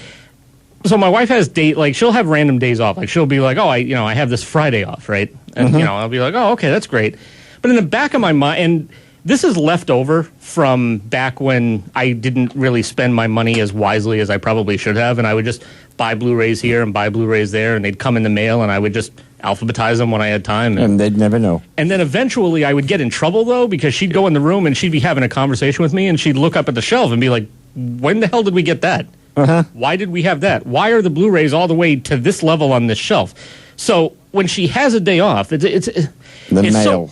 So my wife has she'll have random days off. Like she'll be like, oh, I have this Friday off, right? And, I'll be like, oh, okay, that's great. But in the back of my mind... And this is left over from back when I didn't really spend my money as wisely as I probably should have, and I would just buy Blu-rays here and buy Blu-rays there, and they'd come in the mail, and I would just alphabetize them when I had time. And they'd never know. And then eventually I would get in trouble, though, because she'd go in the room and she'd be having a conversation with me, and she'd look up at the shelf and be like, when the hell did we get that? Why did we have that? Why are the Blu-rays all the way to this level on this shelf? So when she has a day off, it's mail.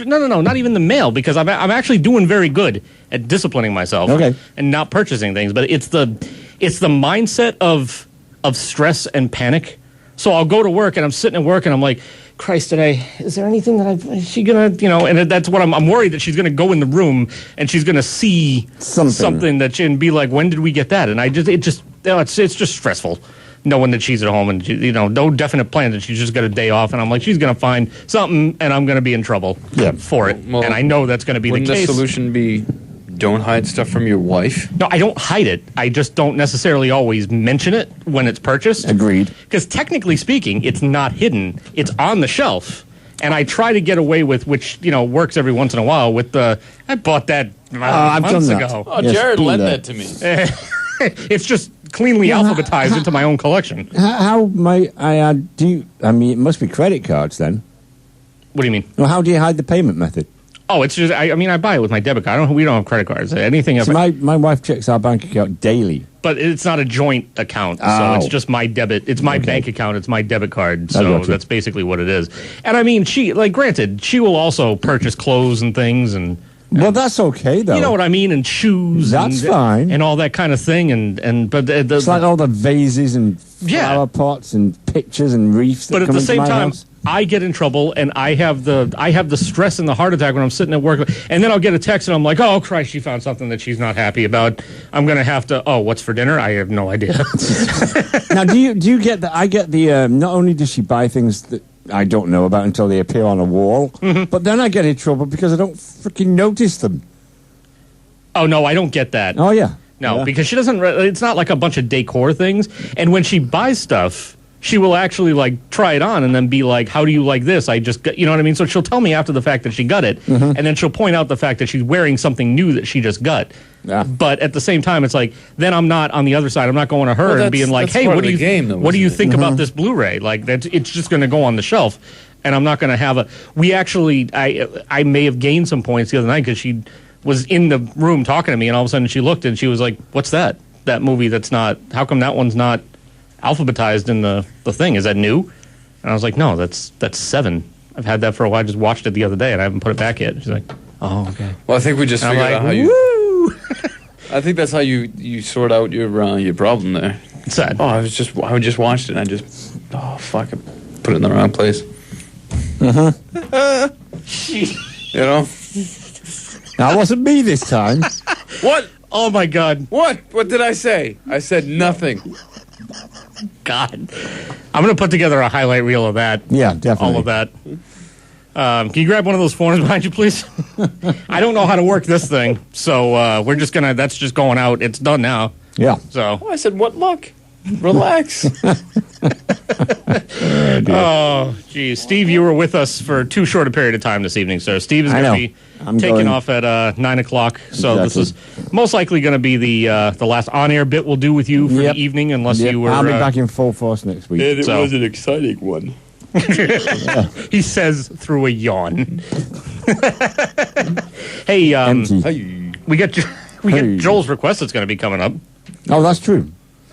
No, not even the mail, because I'm actually doing very good at disciplining myself and not purchasing things. But it's the mindset of stress and panic. So I'll go to work and I'm sitting at work and I'm like, Christ, is there anything that is she gonna, and that's what I'm worried that she's gonna go in the room and she's gonna see something that and be like, when did we get that? And it's just stressful. Knowing that she's at home and, no definite plan that she's just got a day off. And I'm like, she's going to find something and I'm going to be in trouble for it. Well, and I know that's going to be the case. Wouldn't the solution be don't hide stuff from your wife? No, I don't hide it. I just don't necessarily always mention it when it's purchased. Agreed. Because technically speaking, it's not hidden. It's on the shelf. And I try to get away with, which, works every once in a while, with the, I bought that months ago. Oh, yes, Jared lent that to me. It's just cleanly alphabetized into my own collection. How might I add? It must be credit cards then. What do you mean? Well, how do you hide the payment method? Oh, it's just I buy it with my debit card. We don't have credit cards. Anything. So my wife checks our bank account daily. But it's not a joint account, so it's just my debit. It's my bank account. It's my debit card. So that's basically what it is. And I mean, granted, she will also purchase clothes and things and. Well, that's okay, though. You know what I mean? And shoes. That's fine. And all that kind of thing. But it's like all the vases and flower pots and pictures and wreaths. But at the same time, I get in trouble, and I have the stress and the heart attack when I'm sitting at work. And then I'll get a text, and I'm like, oh, Christ, she found something that she's not happy about. I'm going to have to, what's for dinner? I have no idea. Now, do you get the, I get the, not only does she buy things that I don't know about until they appear on a wall, but then I get in trouble because I don't freaking notice them. Oh, no, I don't get that. Oh, yeah. No, because she doesn't, it's not like a bunch of decor things. And when she buys stuff, she will actually like try it on and then be like, how do you like this? I just got, you know what I mean? So she'll tell me after the fact that she got it, and then she'll point out the fact that she's wearing something new that she just got. Yeah. But at the same time, it's like, then I'm not on the other side. I'm not going to her and being like, hey, what do you think about this Blu-ray? Like, it's just going to go on the shelf, and I'm not going to have a... We actually, I may have gained some points the other night because she was in the room talking to me, and all of a sudden she looked and she was like, what's that? That movie that's not... How come that one's not alphabetized in the thing? Is that new? And I was like, no, that's 7. I've had that for a while. I just watched it the other day, and I haven't put it back yet. She's like, oh, okay. Well, I think we just figured out how you... I think that's how you sort out your problem there. What's that? Oh, I just watched it and I just fuck, I put it in the wrong place. You know? That wasn't me this time. What? Oh my God. What did I say? I said nothing. God. I'm going to put together a highlight reel of that. Yeah, definitely. All of that. Can you grab one of those phones behind you, please? I don't know how to work this thing, so we're just gonna. That's just going out. It's done now. Yeah. So. Oh, I said, what luck? Relax. Oh, geez. Steve, you were with us for too short a period of time this evening, sir. Steve is going to be taking off at 9 o'clock, so this is most likely going to be the last on-air bit we'll do with you for the evening, unless you were... I'll be back in full force next week. It was an exciting one. He says through a yawn. Hey, we got Joel's request that's going to be coming up. Oh, that's true.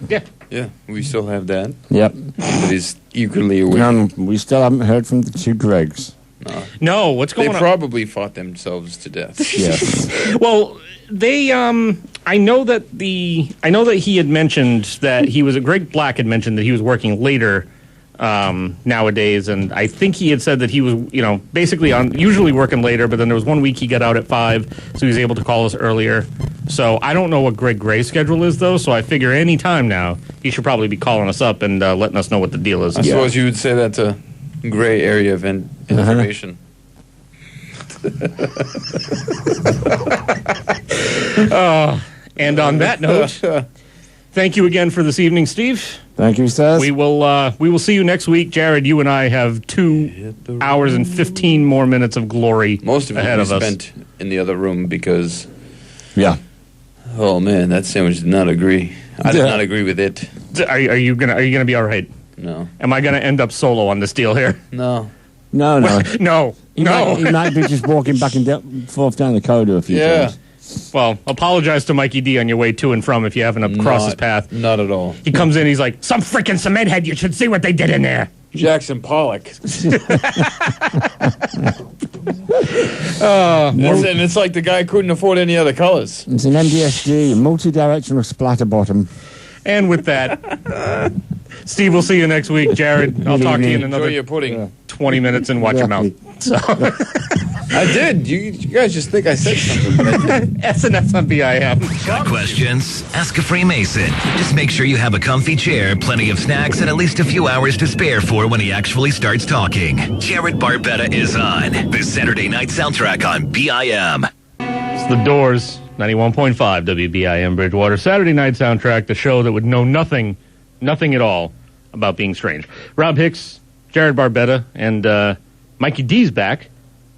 Yeah, we still have that. Yep. That is eagerly awaited. We still haven't heard from the two Gregs. No, what's going on? They probably fought themselves to death. Yes. Well, they I know that he had mentioned that Greg Black had mentioned that he was working later nowadays, and I think he had said that he was, basically usually working later, but then there was 1 week he got out at 5, so he was able to call us earlier. So I don't know what Greg Gray's schedule is, though, so I figure any time now he should probably be calling us up and letting us know what the deal is. I suppose you would say that's a gray area of information. And on that note, thank you again for this evening, Steve. Thank you, Seth. We will see you next week. Jared, you and I have 2 hours and 15 more minutes of glory Most of it ahead we of us. spent in the other room because... Yeah. Oh, man, that sandwich did not agree. I did not agree with it. Are you gonna be all right? No. Am I gonna end up solo on this deal here? No. No. No. He might be just walking back and forth down the corridor a few times. Well, apologize to Mikey D on your way to and from if you haven't crossed his path. Not at all. He comes in, he's like, some freaking cement head, you should see what they did in there. Jackson Pollock. And it's like the guy couldn't afford any other colors. It's an MDSG, multi-directional splatter bottom. And with that, Steve, we'll see you next week. Jared, I'll talk to you in another Enjoy your pudding. 20 minutes and watch your mouth. So. I did. You guys just think I said something. SNS on BIM. Got questions? Ask a Freemason. Just make sure you have a comfy chair, plenty of snacks, and at least a few hours to spare for when he actually starts talking. Jared Barbetta is on this Saturday night soundtrack on BIM. It's The Doors, 91.5 WBIM Bridgewater. Saturday night soundtrack, the show that would know nothing at all about being strange. Rob Hicks, Jared Barbetta, and Mikey D's back.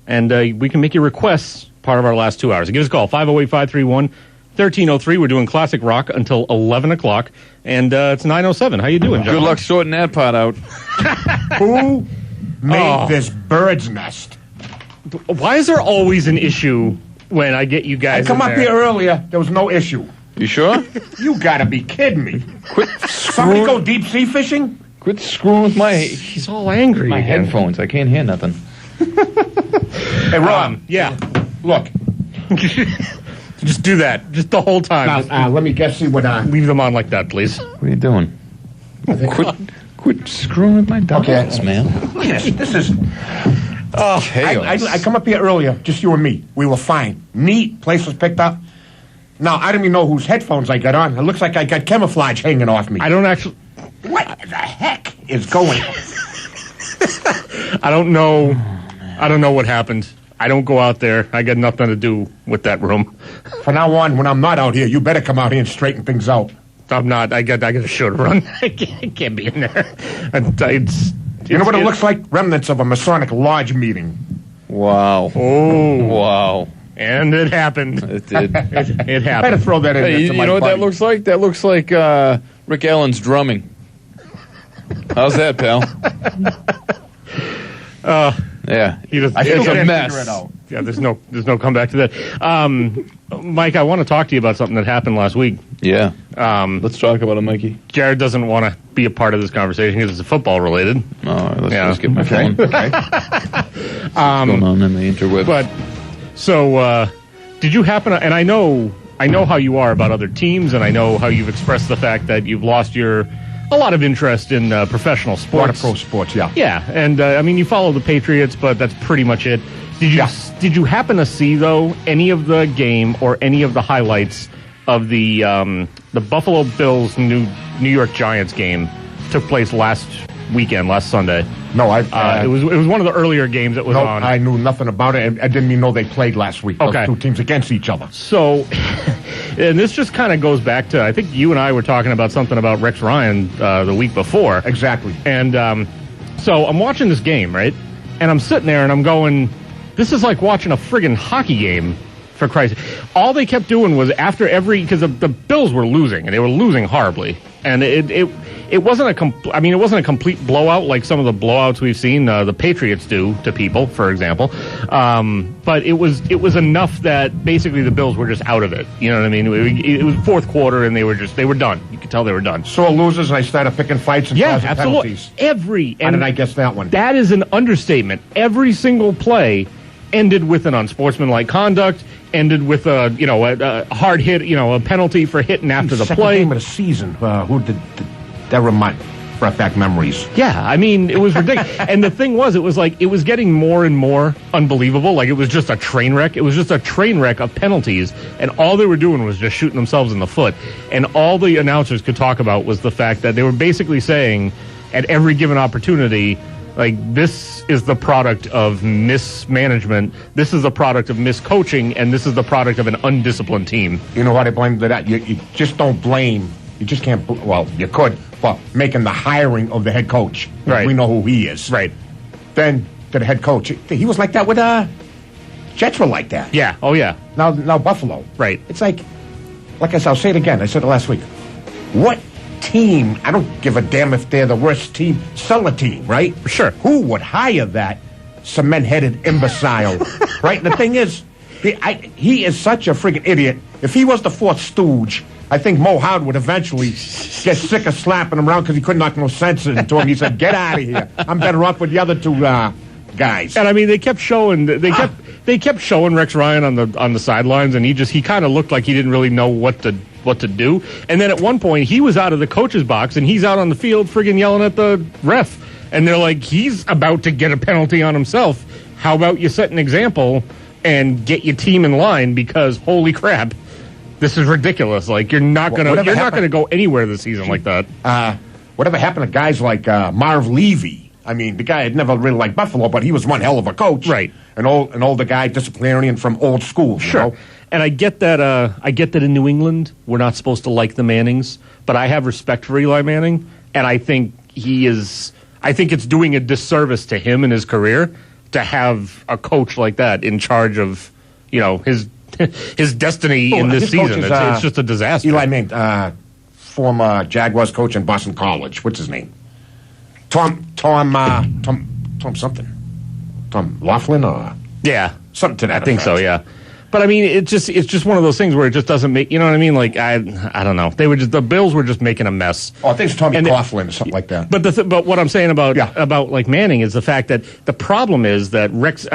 And we can make your requests part of our last 2 hours. Give us a call, 508-531-1303. We're doing classic rock until 11 o'clock. And it's 9:07. How you doing, John? Good luck sorting that pot out. Who made this bird's nest? Why is there always an issue when I get you guys I come in up there? here earlier. There was no issue. You sure? You gotta be kidding me. Quit Somebody screwing, go deep sea fishing? quit screwing with my He's all angry again. headphones. I can't hear nothing. Hey, Rob. Yeah. Look. Just do that. Just the whole time. Now, let me guess. See what. Leave them on like that, please. What are you doing? Quit screwing with my dots, man. Look at this. This is. Chaos. I come up here earlier, just you and me. We were fine. Neat. Place was picked up. Now, I don't even know whose headphones I got on. It looks like I got camouflage hanging off me. I don't actually... What the heck is going on? I don't know. I don't know what happened. I don't go out there. I got nothing to do with that room. From now on, when I'm not out here, you better come out here and straighten things out. I'm not. I got a show to run. I can't be in there. You know what it looks like? Remnants of a Masonic Lodge meeting. Wow. Oh. Wow. And it happened. It did. It happened. I had to throw that in. Hey, you know what that looks like? That looks like Rick Allen's drumming. How's that, pal? Yeah. It's a mess. Yeah, there's no comeback to that. Mike, I want to talk to you about something that happened last week. Yeah. Let's talk about it, Mikey. Jared doesn't want to be a part of this conversation because it's football related. All right, let's just get my phone. Okay. What's going on in the interweb? But so, did you happen to, and I know how you are about other teams, and I know how you've expressed the fact that you've lost a lot of interest in professional sports. Pro sports, yeah. Yeah, and I mean, you follow the Patriots, but that's pretty much it. Did you happen to see, though, any of the game or any of the highlights of the Buffalo Bills New York Giants game took place last Sunday? No, it was one of the earlier games that was on. I knew nothing about it, and I didn't even know they played last week. Okay. Those two teams against each other. So, and this just kind of goes back to, I think you and I were talking about something about Rex Ryan the week before. Exactly. And so I'm watching this game, right? And I'm sitting there and I'm going, this is like watching a friggin' hockey game, for Christ's sake. All they kept doing was because the Bills were losing, and they were losing horribly. And it wasn't a complete blowout like some of the blowouts we've seen the Patriots do to people, for example. But it was enough that basically the Bills were just out of it. You know what I mean? It was fourth quarter, and they were done. You could tell they were done. Sore losers, and I started picking fights and causing absolutely. penalties. How did I guess that one? That is an understatement. Every single play ended with an unsportsmanlike conduct, ended with a hard hit, a penalty for hitting after the play. Game of the season. Who did that remind? Back memories. Yeah, I mean, it was ridiculous. And the thing was, it was getting more and more unbelievable. Like, it was just a train wreck. It was just a train wreck of penalties, and all they were doing was just shooting themselves in the foot. And all the announcers could talk about was the fact that they were basically saying, at every given opportunity, like, this is the product of mismanagement, this is the product of miscoaching, and this is the product of an undisciplined team. You know what I blame that? You just don't blame. You just can't. Well, you could, but making the hiring of the head coach. Right. We know who he is. Right. Then to the head coach. He was like that with Jets were like that. Yeah. Oh yeah. Now Buffalo. Right. It's like I said, I'll say it again. I said it last week. What team? I don't give a damn if they're the worst team. Sell a team, right? Sure. Who would hire that cement-headed imbecile? Right. And the thing is, he is such a friggin' idiot. If he was the fourth stooge, I think Mo Howard would eventually get sick of slapping him around because he couldn't knock no sense into him. He said, "Get out of here! I'm better off with the other two guys." And I mean, they kept showing Rex Ryan on the sidelines, and he kind of looked like he didn't really know what to do. And then at one point, he was out of the coach's box, and he's out on the field, friggin' yelling at the ref. And they're like, he's about to get a penalty on himself. How about you set an example and get your team in line? Because holy crap. This is ridiculous. Like, you're not gonna go anywhere this season like that. Whatever happened to guys like Marv Levy? I mean, the guy had never really liked Buffalo, but he was one hell of a coach. Right. An older guy, disciplinarian from old school. Sure. You know? And I get that. I get that in New England we're not supposed to like the Mannings, but I have respect for Eli Manning, and I think I think it's doing a disservice to him in his career to have a coach like that in charge of his destiny in this season. It's just a disaster. Eli Manning, former Jaguars coach in Boston College. What's his name? Tom something. Tom Laughlin or something to that. I think so. Yeah. But I mean, it's just one of those things where it just doesn't make, you know what I mean? Like, I don't know. The Bills were just making a mess. Oh, I think it's Tommy Coughlin or something like that. But what I'm saying about like Manning is the fact that the problem is that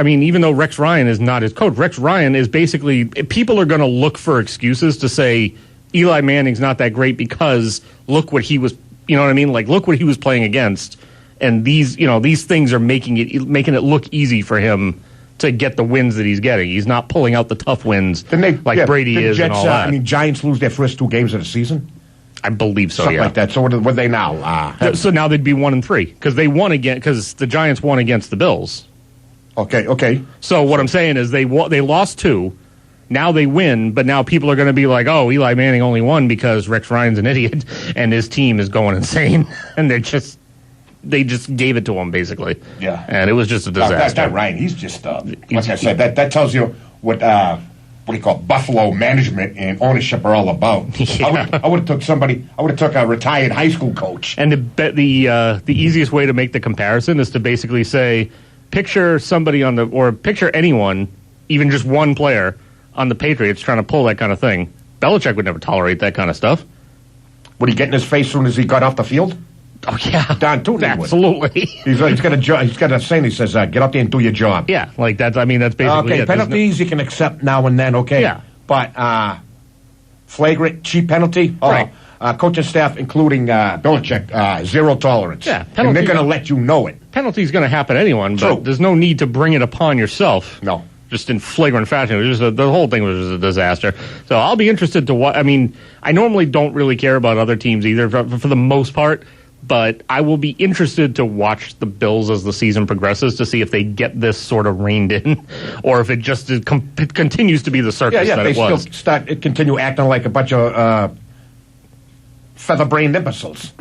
even though Rex Ryan is not his coach, Rex Ryan is basically, people are going to look for excuses to say Eli Manning's not that great because look what he was, you know what I mean? Like, look what he was playing against, and these things are making it look easy for him to get the wins that he's getting. He's not pulling out the tough wins Brady is Jets, and all that. Giants lose their first two games of the season? I believe so, something like that. So what are they now? So now they'd be 1-3 because they won again because the Giants won against the Bills. Okay. So what I'm saying is they lost two, Now they win, but now people are going to be like, oh, Eli Manning only won because Rex Ryan's an idiot and his team is going insane. And they just gave it to him, basically. Yeah. And it was just a disaster. That Ryan, he's just, like I said, that tells you what do you call it, Buffalo management and ownership are all about. Yeah. I would have took a retired high school coach. And the easiest way to make the comparison is to basically say, picture somebody or picture anyone, even just one player, on the Patriots trying to pull that kind of thing. Belichick would never tolerate that kind of stuff. Would he get in his face as soon as he got off the field? Oh, yeah. Don Tootin absolutely. He's got a saying. He says, get out there and do your job. Yeah, like that's basically okay, it. Penalties you can accept now and then, okay. Yeah. But flagrant, cheap penalty, right. Coaching staff, including Belichick, zero tolerance. Yeah, and they're going to let you know it. Penalty's going to happen to anyone, but True. there's no need to bring it upon yourself. No. Just in flagrant fashion. It was just the whole thing was just a disaster. So I'll be interested to watch. I mean, I normally don't really care about other teams either for the most part, but I will be interested to watch the Bills as the season progresses to see if they get this sort of reined in or if it just it continues to be the circus that it was. Still continue acting like a bunch of feather-brained imbeciles.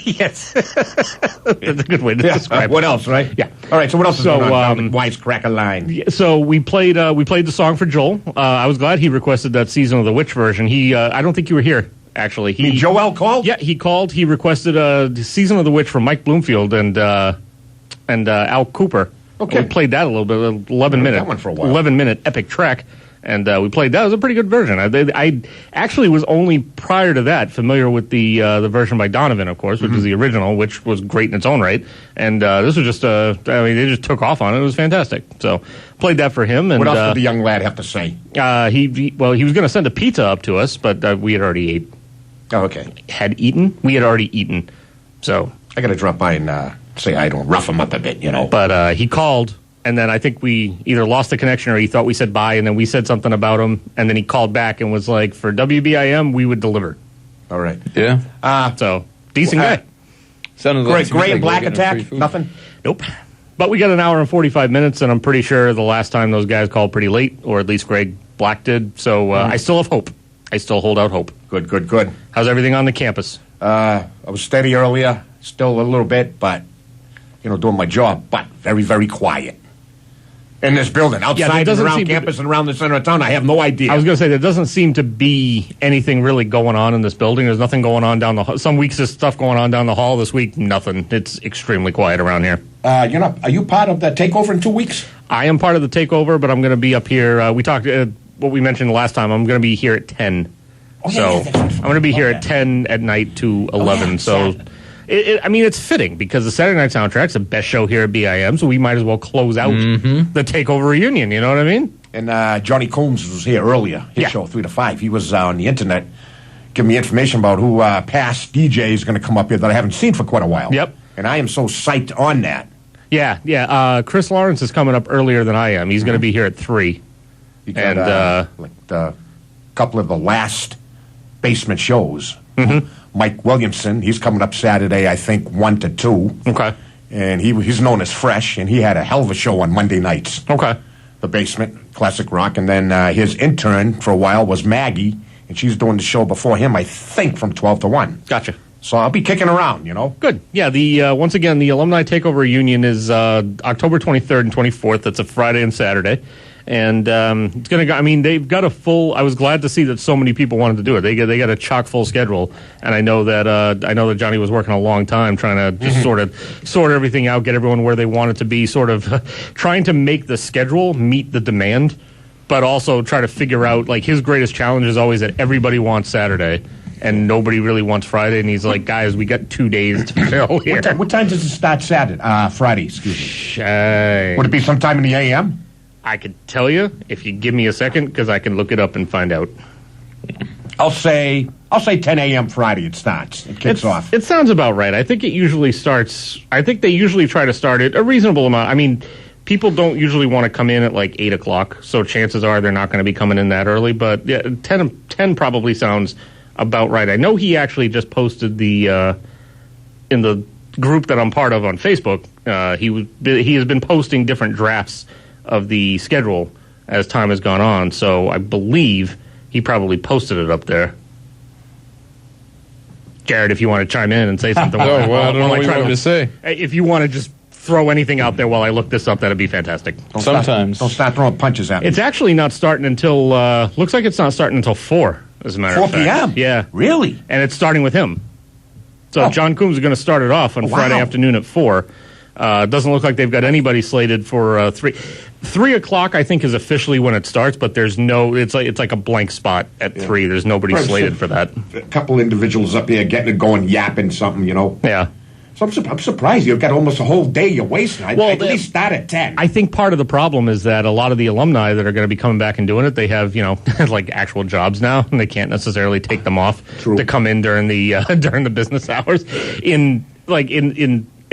Yes. That's a good way to describe it. What else, right? Yeah. All right, so what else is going on? Wisecracker line. So we played the song for Joel. I was glad he requested that Season of the Witch version. I don't think you were here, actually. Joel called? Yeah, he called. He requested the Season of the Witch from Mike Bloomfield and Al Cooper. Okay. We played that a little bit, 11-minute. That one for a while. 11-minute epic track. And we played that. It was a pretty good version. I actually was only prior to that familiar with the version by Donovan, of course, which is the original, which was great in its own right. And this was just they just took off on it. It was fantastic. So played that for him. And what else did the young lad have to say? He was going to send a pizza up to us, but we had already ate. Oh, okay. We had already eaten. So I got to drop by and say I don't rough him up a bit, you know. But he called. And then I think we either lost the connection or he thought we said bye, and then we said something about him, and then he called back and was like, for WBIM, we would deliver. All right. Yeah. So, decent guy. Sounded Gray and Black Attack? Nothing? Nope. But we got an hour and 45 minutes, and I'm pretty sure the last time those guys called pretty late, or at least Greg Black did. So I still have hope. I still hold out hope. Good. How's everything on the campus? I was steady earlier, still a little bit, but, doing my job, but very, very quiet. In this building, outside and around campus and around the center of town, I have no idea. I was going to say, there doesn't seem to be anything really going on in this building. There's nothing going on down the hall. Some weeks there's stuff going on down the hall. This week, nothing. It's extremely quiet around here. Are you part of the takeover in 2 weeks? I am part of the takeover, but I'm going to be up here. We talked, what we mentioned last time, I'm going to be here at 10. I'm going to be here at 10 at night to 11. It's fitting because the Saturday Night Soundtrack's the best show here at BIM, so we might as well close out the Takeover reunion. You know what I mean? And Johnny Combs was here earlier. His show 3 to 5. He was on the internet giving me information about who past DJ is going to come up here that I haven't seen for quite a while. Yep. And I am so psyched on that. Yeah. Chris Lawrence is coming up earlier than I am. He's going to be here at 3. He got, a couple of the last basement shows. Mike Williamson, he's coming up Saturday, I think, 1 to 2. Okay. And he's known as Fresh, and he had a hell of a show on Monday nights. Okay. The Basement, classic rock. And then his intern for a while was Maggie, and she's doing the show before him, I think, from 12 to 1. Gotcha. So I'll be kicking around, Good. Yeah, once again, the Alumni Takeover Reunion is October 23rd and 24th. That's a Friday and Saturday. And it's going to go, they've got a full, I was glad to see that so many people wanted to do it. They got a chock full schedule. And I know that Johnny was working a long time trying to just sort everything out, get everyone where they want it to be, sort of trying to make the schedule meet the demand, but also try to figure out, his greatest challenge is always that everybody wants Saturday and nobody really wants Friday. And he's like, guys, we got 2 days to fill here. What time does it start Friday, excuse me? Would it be sometime in the a.m.? I could tell you if you give me a second because I can look it up and find out. I'll say 10 a.m. Friday it starts. It kicks off. It sounds about right. I think it usually starts. I think they usually try to start it a reasonable amount. People don't usually want to come in at 8 o'clock, so chances are they're not going to be coming in that early. But yeah, 10 probably sounds about right. I know he actually just posted in the group that I'm part of on Facebook. He has been posting different drafts of the schedule as time has gone on. So I believe he probably posted it up there. Jared, if you want to chime in and say something. I don't know what you want me to say. If you want to just throw anything out there while I look this up, that'd be fantastic. Sometimes. Don't start throwing punches at me. It's actually not starting until, looks like it's not starting until 4, as a matter of fact. 4 p.m.? Yeah. Really? And it's starting with him. So John Coombs is going to start it off on Friday afternoon at 4. Doesn't look like they've got anybody slated for 3. 3 o'clock, I think, is officially when it starts, but there's no. It's like a blank spot at 3. There's nobody slated for that. A couple individuals up here getting it going, yapping something, Yeah. So I'm surprised you've got almost a whole day you're wasting. At least start at 10. I think part of the problem is that a lot of the alumni that are going to be coming back and doing it, they have like actual jobs now, and they can't necessarily take them off to come in during the during the business hours. In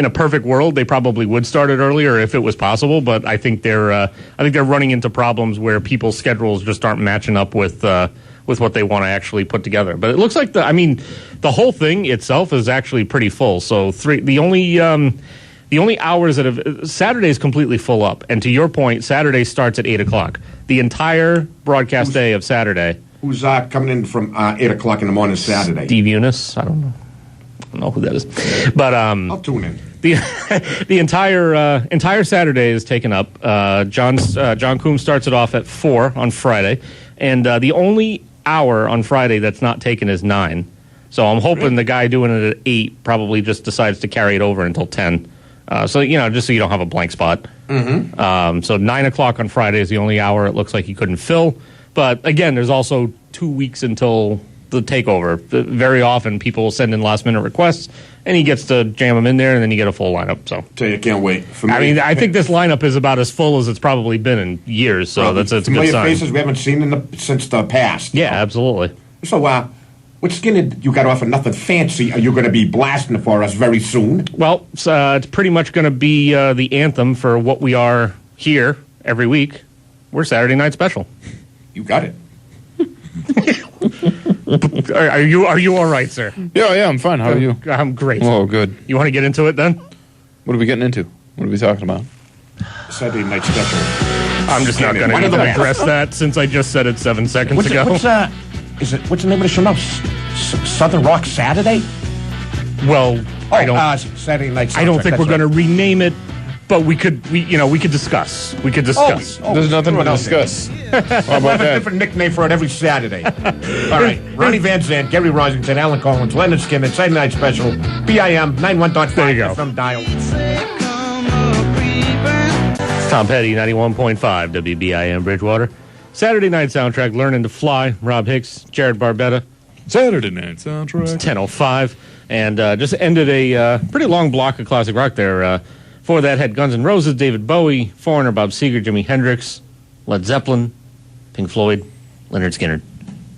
a perfect world, they probably would start it earlier if it was possible. But I think they're running into problems where people's schedules just aren't matching up with what they want to actually put together. But it looks like the whole thing itself is actually pretty full. So the only hours that have Saturday is completely full up. And to your point, Saturday starts at 8 o'clock. The entire broadcast day of Saturday. Who's coming in from 8 o'clock in the morning Saturday? Steve Eunice. I don't know who that is, but I'll tune in. The entire Saturday is taken up. John Coombs starts it off at 4 on Friday, and the only hour on Friday that's not taken is 9. So I'm hoping the guy doing it at 8 probably just decides to carry it over until 10. So just so you don't have a blank spot. Mm-hmm. So 9 o'clock on Friday is the only hour it looks like he couldn't fill. But again, there's also 2 weeks until the takeover. Very often people will send in last minute requests, and he gets to jam them in there, and then you get a full lineup. So tell you, I can't wait. I think this lineup is about as full as it's probably been in years. So that's a good sign. Faces we haven't seen since the past. Yeah, absolutely. So, what skin you got off of Nothing Fancy are you going to be blasting for us very soon? Well, it's pretty much going to be the anthem for what we are here every week. We're Saturday Night Special. You got it. Are you all right, sir? Yeah, I'm fine. How are you? I'm great. Oh, good. You want to get into it then? What are we getting into? What are we talking about? Saturday Night Special. I'm just not going to address that since I just said it 7 seconds ago. What's the name of the show now? Southern Rock Saturday? Well, Saturday Night Soundtrack. I don't think we're going to rename it, but we could discuss. We could discuss. There's nothing to discuss. How about that? A different nickname for it every Saturday. All right. Ronnie Van Zant, Gary Rosington, Alan Collins, Leonard Skinner, Saturday Night Special, BIM 91.5 There you go. FM dial. Tom Petty, 91.5 WBIM Bridgewater. Saturday Night Soundtrack, Learning to Fly. Rob Hicks, Jared Barbetta. Saturday Night Soundtrack. It's 10:05, and just ended a pretty long block of classic rock there. For that had Guns N' Roses, David Bowie, Foreigner, Bob Seger, Jimi Hendrix, Led Zeppelin, Pink Floyd, Leonard Skinner.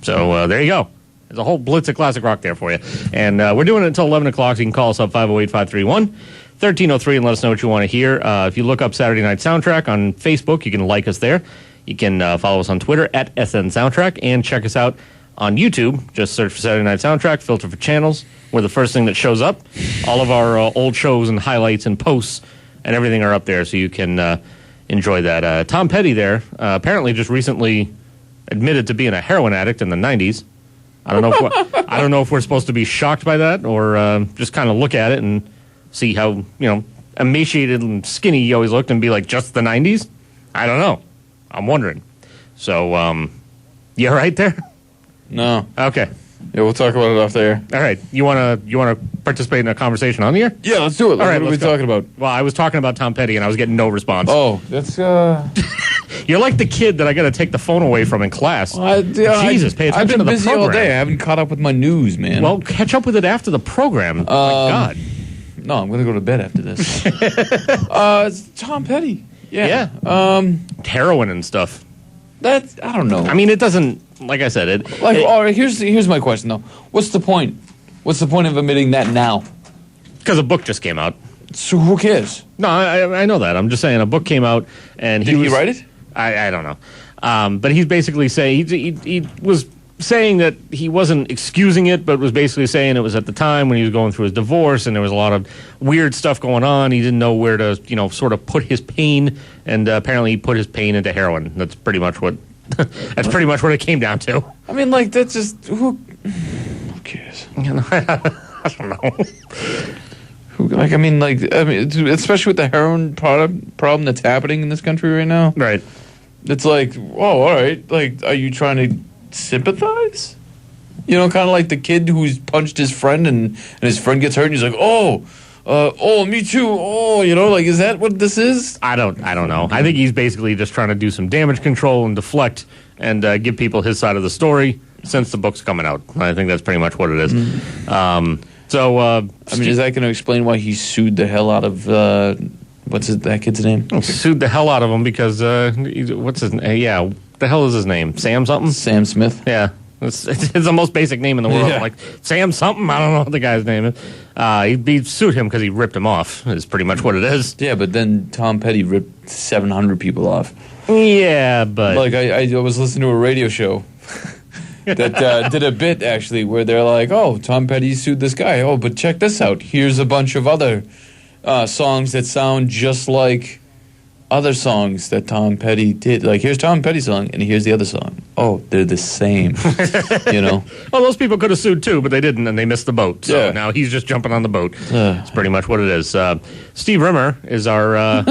So there you go. There's a whole blitz of classic rock there for you. And we're doing it until 11 o'clock, so you can call us up 508-531-1303 and let us know what you want to hear. If you look up Saturday Night Soundtrack on Facebook, you can like us there. You can follow us on Twitter at SN Soundtrack and check us out on YouTube. Just search for Saturday Night Soundtrack, filter for channels. We're the first thing that shows up. All of our old shows and highlights and posts and everything are up there, so you can enjoy that. Tom Petty there apparently just recently admitted to being a heroin addict in the 90s. I don't know if we're supposed to be shocked by that or just kind of look at it and see how emaciated and skinny he always looked and be like, just the 90s? I don't know. I'm wondering. So, you all right there? No. Okay. Yeah, we'll talk about it off there. All right. You wanna participate in a conversation on the air? Yeah, let's do it. All right, what are we talking about? Well, I was talking about Tom Petty, and I was getting no response. Oh, that's You're like the kid that I got to take the phone away from in class. Jesus, pay attention to the program. I've been busy all day. I haven't caught up with my news, man. Well, catch up with it after the program. Oh, my God. No, I'm going to go to bed after this. It's Tom Petty. Yeah. Heroin and stuff. I don't know. I mean, it doesn't. Like I said, all right, here's my question though. What's the point? What's the point of admitting that now? Because a book just came out. So who cares? No, I know that. I'm just saying a book came out, and did he write it? I don't know. But he's basically saying he was saying that he wasn't excusing it, but was basically saying it was at the time when he was going through his divorce and there was a lot of weird stuff going on. He didn't know where to, sort of put his pain, and apparently he put his pain into heroin. That's pretty much what it came down to. I mean, like, that's just who cares? I don't know. Especially with the heroin problem that's happening in this country right now. Right. It's like, all right. Like, are you trying to sympathize? Kind of like the kid who's punched his friend and his friend gets hurt and he's like, me too. Is that what this is? I don't know. I think he's basically just trying to do some damage control and deflect and give people his side of the story since the book's coming out. I think that's pretty much what it is. Is that going to explain why he sued the hell out of that kid's name? Sued the hell out of him because what's his name? Yeah, the hell is his name? Sam something? Sam Smith. Yeah. It's the most basic name in the world. Yeah. Like Sam something. I don't know what the guy's name is. He sued him because he ripped him off. Is pretty much what it is. Yeah, but then Tom Petty ripped 700 people off. Yeah, but like I was listening to a radio show that did a bit actually where they're like, "Oh, Tom Petty sued this guy. Oh, but check this out. Here's a bunch of other songs that sound just like other songs that Tom Petty did. Like, here's Tom Petty's song, and here's the other song. Oh, they're the same." Well, those people could have sued too, but they didn't, and they missed the boat. So now he's just jumping on the boat. That's pretty much what it is. Steve Rimmer is our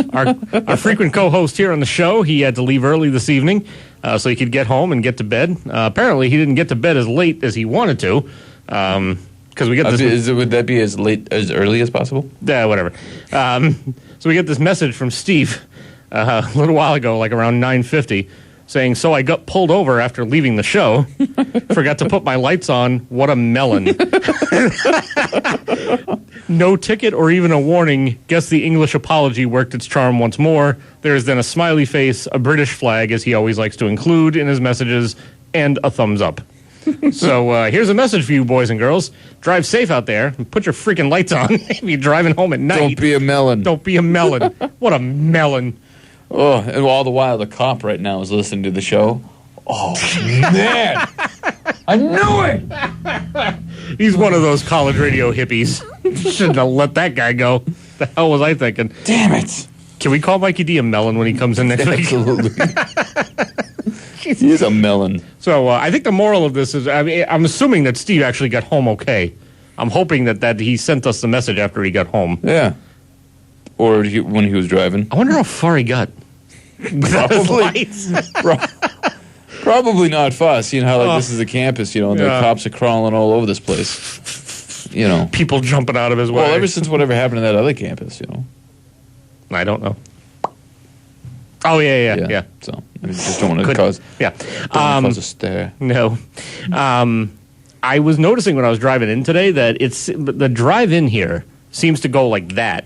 frequent co-host here on the show. He had to leave early this evening so he could get home and get to bed. Apparently, he didn't get to bed as late as he wanted to. Because we get this. Would that be as early as possible? Yeah, whatever. So we get this message from Steve a little while ago, like around 9:50, saying, "So I got pulled over after leaving the show. Forgot to put my lights on. What a melon." No ticket or even a warning. Guess the English apology worked its charm once more. There is then a smiley face, a British flag, as he always likes to include in his messages, and a thumbs up. So here's a message for you boys and girls. Drive safe out there and put your freaking lights on if you're driving home at night. Don't be a melon. Don't be a melon. What a melon. Oh, and all the while the cop right now is listening to the show. Oh, man. I knew it. He's one of those college radio hippies. Shouldn't have let that guy go. The hell was I thinking? Damn it. Can we call Mikey D a melon when he comes in next week? Absolutely. He is a melon. So I think the moral of this is, I'm assuming that Steve actually got home okay. I'm hoping that he sent us the message after he got home. Yeah. Or when he was driving. I wonder how far he got. Probably not far. Seeing how this is a campus, and the cops are crawling all over this place. People jumping out of his way. Well, ever since whatever happened to that other campus, I don't know. Oh, yeah. So I just don't want to cause. Yeah. Cause a stare. No. I was noticing when I was driving in today that the drive in here seems to go like that.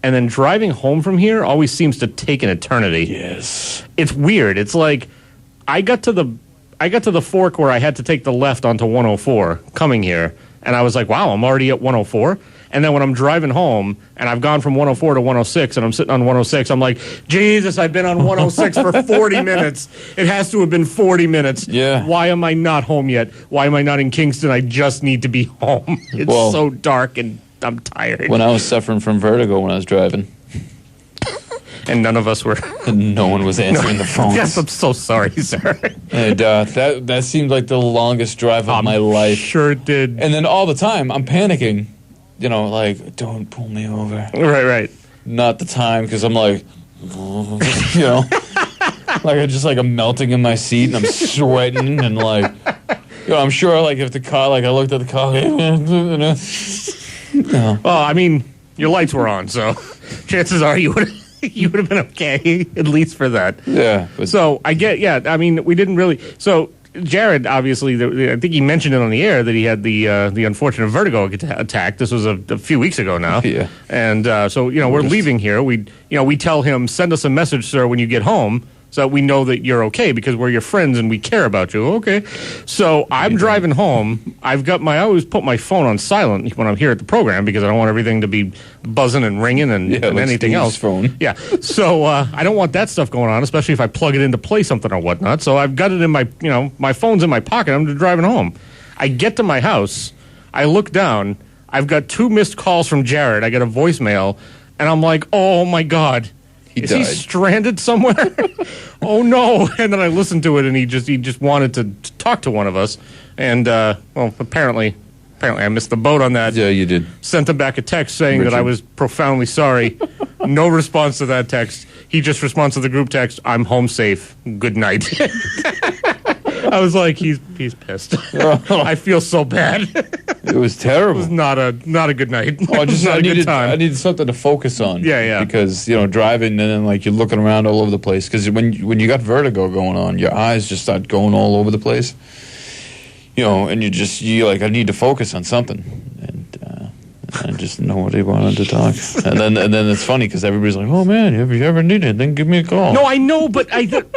And then driving home from here always seems to take an eternity. Yes. It's weird. It's like I got to the fork where I had to take the left onto 104 coming here, and I was like, wow, I'm already at 104. And then when I'm driving home and I've gone from 104 to 106 and I'm sitting on 106, I'm like, Jesus, I've been on 106 for 40 minutes. It has to have been 40 minutes. Yeah. Why am I not home yet? Why am I not in Kingston? I just need to be home. It's so dark and I'm tired. When I was suffering from vertigo when I was driving. And none of us were. And no one was answering the phone. Yes, I'm so sorry, sir. And that seemed like the longest drive of my life. Sure it did. And then all the time, I'm panicking. Like, don't pull me over. Right. Not the time, because I'm like, like I'm melting in my seat and I'm sweating and like, I'm sure like if the car, like I looked at the car, Well, I mean, your lights were on, so chances are you would have been okay, at least for that. Yeah. So I get, I mean, we didn't really. So Jared, obviously, I think he mentioned it on the air that he had the unfortunate vertigo attack. This was a few weeks ago now. Yeah. And so we're leaving here. We tell him, send us a message, sir, when you get home, so that we know that you're okay because we're your friends and we care about you. Okay. So I'm driving home. I always put my phone on silent when I'm here at the program because I don't want everything to be buzzing and ringing and like anything Steve's else. Phone. Yeah. So I don't want that stuff going on, especially if I plug it in to play something or whatnot. So I've got it in my, my phone's in my pocket. I'm just driving home. I get to my house. I look down. I've got 2 missed calls from Jared. I get a voicemail, and I'm like, oh, my God. Is he stranded somewhere? Oh, no. And then I listened to it, and he just wanted to talk to one of us. And, apparently I missed the boat on that. Yeah, you did. Sent him back a text saying that I was profoundly sorry. No response to that text. He just responds to the group text, I'm home safe. Good night. I was like, he's pissed. I feel so bad. It was terrible. It was not a good night. I needed something to focus on. Yeah. Because driving and then you're looking around all over the place. Because when you got vertigo going on, your eyes just start going all over the place. And you I need to focus on something, and I just nobody wanted to talk. And then it's funny because everybody's like, oh man, if you ever need anything, give me a call. No, I know, but I didn't.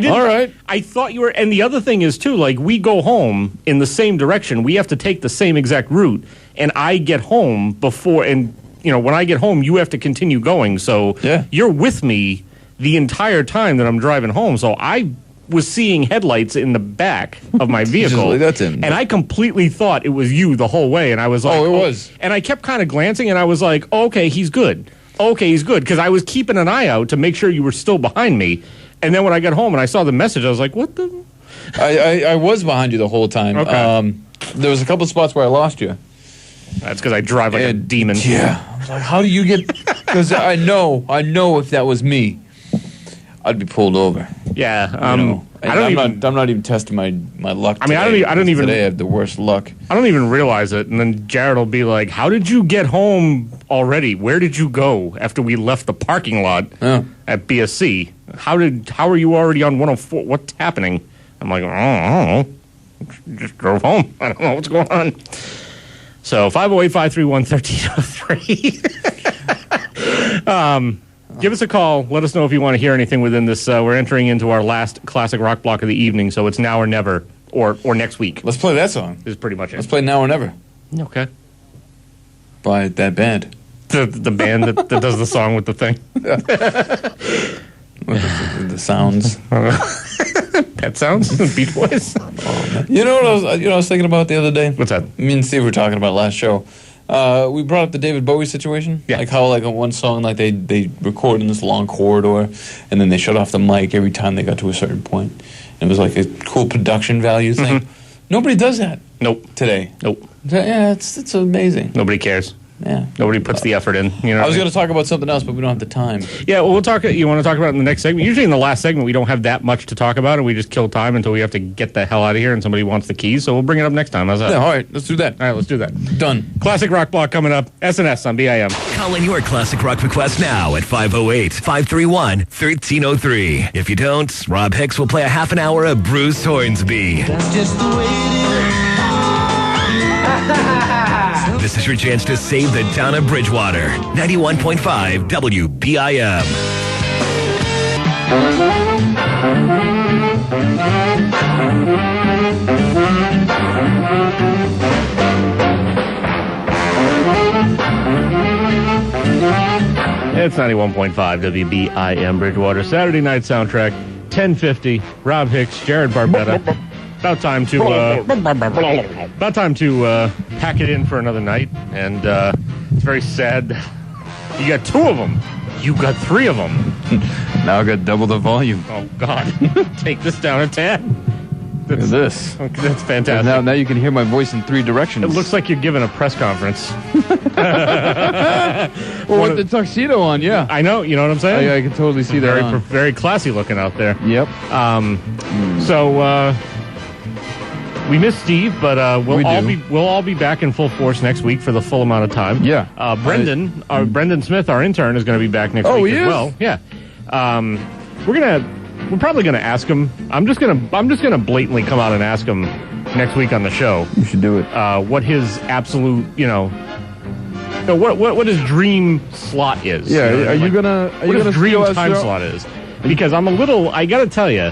All right. I thought you were, and the other thing is too, we go home in the same direction. We have to take the same exact route, and I get home before, and when I get home, you have to continue going. So you're with me the entire time that I'm driving home. So I was seeing headlights in the back of my vehicle, and I completely thought it was you the whole way. And I was like, "Oh, it was." And I kept kind of glancing, and I was like, "Okay, he's good. Okay, he's good," because I was keeping an eye out to make sure you were still behind me. And then when I got home and I saw the message, I was like, "What the?" I was behind you the whole time. Okay. There was a couple of spots where I lost you. That's because I drive like a demon. Yeah. I was like, how do you get? Because I know if that was me, I'd be pulled over. Yeah. I'm not even testing my luck. I mean, I don't even. Today I have the worst luck. I don't even realize it, and then Jared will be like, "How did you get home already? Where did you go after we left the parking lot at BSC? How are you already on 104? What's happening?" I'm like, I don't know. Just drove home. I don't know what's going on. So 508-531-1303. Give us a call. Let us know if you want to hear anything within this. We're entering into our last classic rock block of the evening, so it's now or never, or next week. Let's play that song. Is pretty much it. Let's play Now or Never. Okay. By that band. The band that does the song with the thing. the sounds. Pet sounds? Beach Boys? You know what I was thinking about the other day? What's that? Me and Steve were talking about last show. We brought up the David Bowie situation. Yeah. Like how on one song they record in this long corridor and then they shut off the mic every time they got to a certain point. And it was like a cool production value thing. Mm-hmm. Nobody does that. Nope. Today. Nope. Yeah, it's amazing. Nobody cares. Yeah. Nobody puts the effort in. I was going to talk about something else, but we don't have the time. Yeah, well, we'll talk. You want to talk about it in the next segment? Usually in the last segment, we don't have that much to talk about, and we just kill time until we have to get the hell out of here and somebody wants the keys. So we'll bring it up next time. How's that? Yeah, all right. Let's do that. All right, let's do that. Done. Classic Rock Block coming up. SNS on BIM. Call in your classic rock request now at 508-531-1303. If you don't, Rob Hicks will play a half an hour of Bruce Hornsby. That's just the way it is. This is your chance to save the town of Bridgewater. 91.5 WBIM. It's 91.5 WBIM Bridgewater. Saturday night soundtrack, 10:50. Rob Hicks, Jared Barbetta. About time to pack it in for another night, and it's very sad. You got 2 of them. You got 3 of them. Now I got double the volume. Oh God! Take this down a tad. Look at this. That's fantastic. Now you can hear my voice in 3 directions. It looks like you're giving a press conference. Well, with the tuxedo on, yeah. I know. You know what I'm saying? I can totally see that. Very classy looking out there. Yep. So. We miss Steve, but we'll all be back in full force next week for the full amount of time. Yeah. Brendan Smith, our intern, is going to be back next week as well. Yeah. We're probably gonna ask him. I'm just gonna blatantly come out and ask him next week on the show. You should do it. What his absolute, what his dream slot is. Yeah. Are you gonna dream time slot slot is? because I'm a little. I got to tell you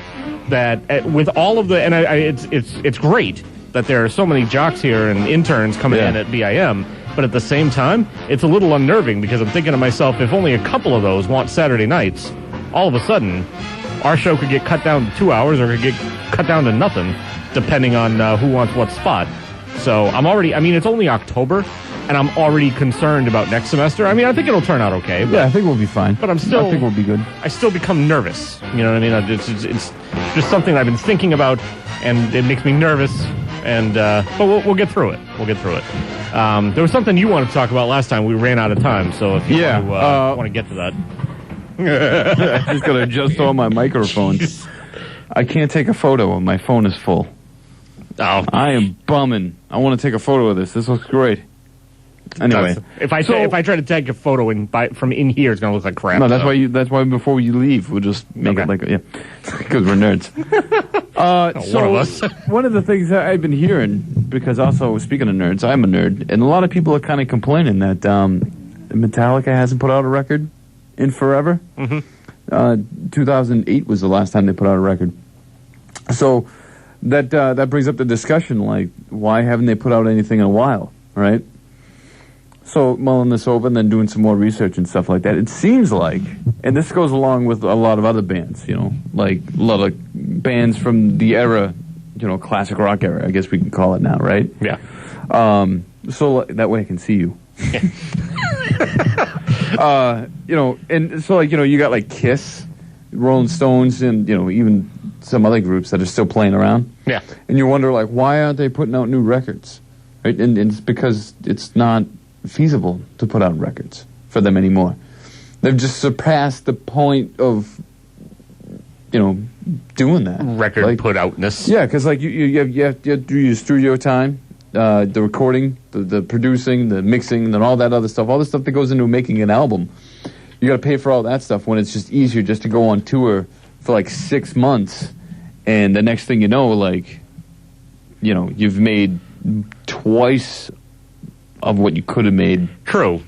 that with all of the, and it's great that there are so many jocks here and interns coming in at BIM. But at the same time, it's a little unnerving because I'm thinking to myself, if only a couple of those want Saturday nights, all of a sudden, our show could get cut down to 2 hours or could get cut down to nothing, depending on who wants what spot. So it's only October, and I'm already concerned about next semester. I mean, I think it'll turn out okay. But, yeah, I think we'll be fine. But I think we'll be good. I still become nervous. You know what I mean? It's just something I've been thinking about, and it makes me nervous. And but we'll get through it. We'll get through it. There was something you wanted to talk about last time. We ran out of time, so if you want to get to that. I just got to adjust all my microphones. I can't take a photo. My phone is full. Oh. I am bumming. I want to take a photo of this. This looks great. Anyway, if I try to take a photo from in here, it's gonna look like crap. No, that's why before you leave, we'll just make it like because we're nerds. One of us. One of the things that I've been hearing, because also speaking of nerds, I'm a nerd, and a lot of people are kind of complaining that Metallica hasn't put out a record in forever. 2008 was the last time they put out a record. So that brings up the discussion, like, why haven't they put out anything in a while, right? So mulling this over and then doing some more research and stuff like that, it seems like, and this goes along with a lot of other bands, like a lot of bands from the era, classic rock era, I guess we can call it now, right? Yeah. So that way I can see you. And so you got like Kiss, Rolling Stones, and even some other groups that are still playing around. Yeah. And you wonder, like, why aren't they putting out new records? Right? And it's because it's not feasible to put out records for them anymore. They've just surpassed the point of doing that record put outness. Yeah, because you have to do your studio time, the recording, the producing, the mixing, and all that other stuff, all the stuff that goes into making an album. You got to pay for all that stuff when it's just easier just to go on tour for like 6 months, and the next thing you know, you've made twice of what you could have made. True.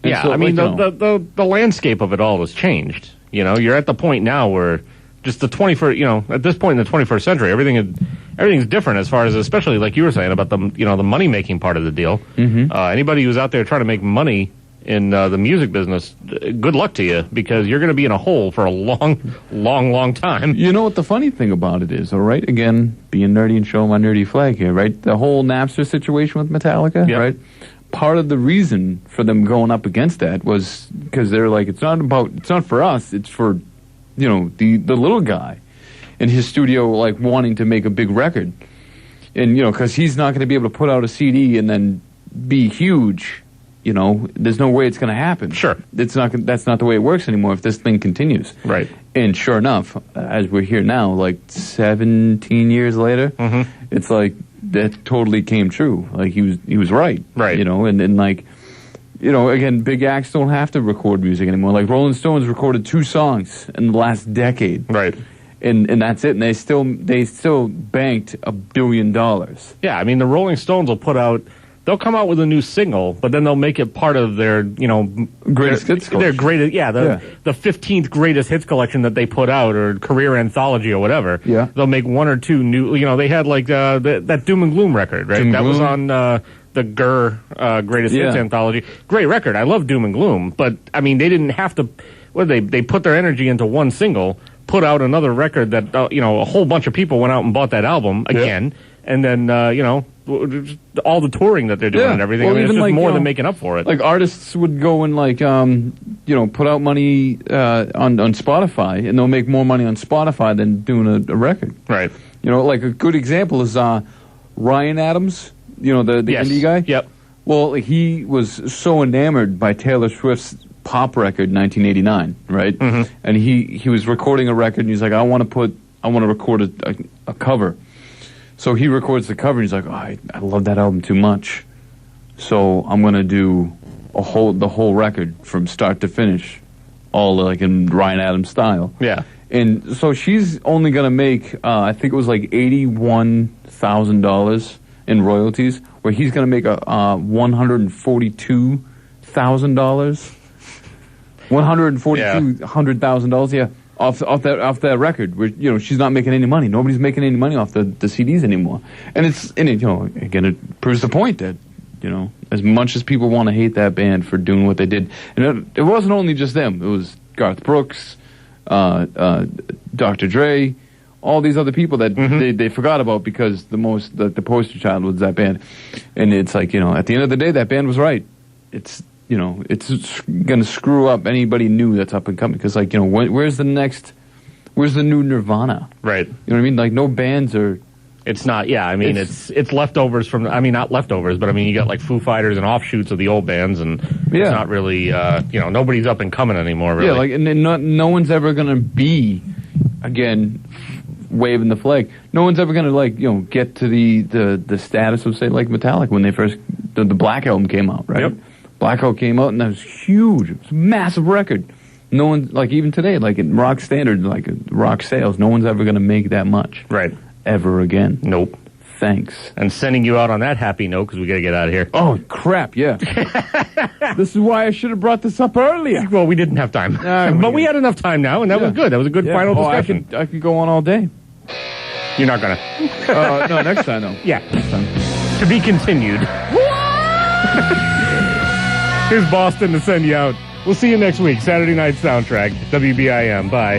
And yeah, so, the landscape of it all has changed. You're at the point now where just the 21st, at this point in the 21st century, everything's different as far as, especially like you were saying about the money making part of the deal. Mm-hmm. Anybody who's out there trying to make money in the music business, good luck to you, because you're going to be in a hole for a long time. You know what the funny thing about it is, all right? Again, being nerdy and showing my nerdy flag here, right? The whole Napster situation with Metallica, right? Part of the reason for them going up against that was because they're like, it's not for us, it's for, the little guy in his studio, like, wanting to make a big record. And, because he's not going to be able to put out a CD and then be huge. There's no way it's going to happen. Sure. That's not the way it works anymore if this thing continues. Right. And sure enough, as we're here now, like 17 years later, it's like that totally came true. Like he was right. Right. And like, again, big acts don't have to record music anymore. Like Rolling Stones recorded 2 songs in the last decade. Right. And that's it. And they still banked $1 billion. Yeah, I mean, the Rolling Stones will they'll come out with a new single, but then they'll make it part of their, greatest hits collection. Their greatest, the 15th greatest hits collection that they put out, or career anthology or whatever. Yeah. They'll make 1 or 2 new, they had like that Doom and Gloom record, right? That was on the Gurr greatest hits anthology. Great record. I love Doom and Gloom, but I mean, they didn't have to. They put their energy into one single, put out another record that a whole bunch of people went out and bought that album again, and then all the touring that they're doing and everything. Well, I mean, it's just like, more than making up for it. Like artists would go and like put out money on Spotify, and they'll make more money on Spotify than doing a record. Right. Like a good example is Ryan Adams. The indie guy. Yep. Well, he was so enamored by Taylor Swift's pop record, 1989, right? Mm-hmm. And he was recording a record, and he's like, I want to record a cover. So he records the cover, and he's like, oh, I love that album too much. So I'm going to do the whole record from start to finish, all like in Ryan Adams style. Yeah. And so she's only going to make, I think it was like $81,000 in royalties, where he's going to make $142,000. $142,000, yeah. off that record. Where she's not making any money. Nobody's making any money off the CDs anymore. And again, it proves the point that as much as people want to hate that band for doing what they did, and it wasn't only just them. It was Garth Brooks, Dr. Dre, all these other people that they forgot about because the poster child was that band. And it's like, at the end of the day, that band was right. It's it's going to screw up anybody new that's up and coming. Because, like, where's the new Nirvana? Right. You know what I mean? Like, no bands are... It's not, yeah, I mean, it's leftovers from, not leftovers, but I mean, you got like Foo Fighters and offshoots of the old bands, and it's not really, nobody's up and coming anymore, really. Yeah, like, and no one's ever going to be, again, waving the flag. No one's ever going to, like, get to the status of, say, like Metallica when they first, the Black Album came out, right? Yep. Black Album came out, and that was huge. It was a massive record. No one, like, even today, like, in rock standard, like, rock sales, no one's ever going to make that much. Right. Ever again. Nope. Thanks. And sending you out on that happy note, because we got to get out of here. Oh, crap, yeah. This is why I should have brought this up earlier. Well, we didn't have time. But we had enough time now, and that was good. That was a good final discussion. I could go on all day. You're not going to. No, next time, though. Yeah. Next time. To be continued. Here's Boston to send you out. We'll see you next week. Saturday Night Soundtrack. WBIM. Bye.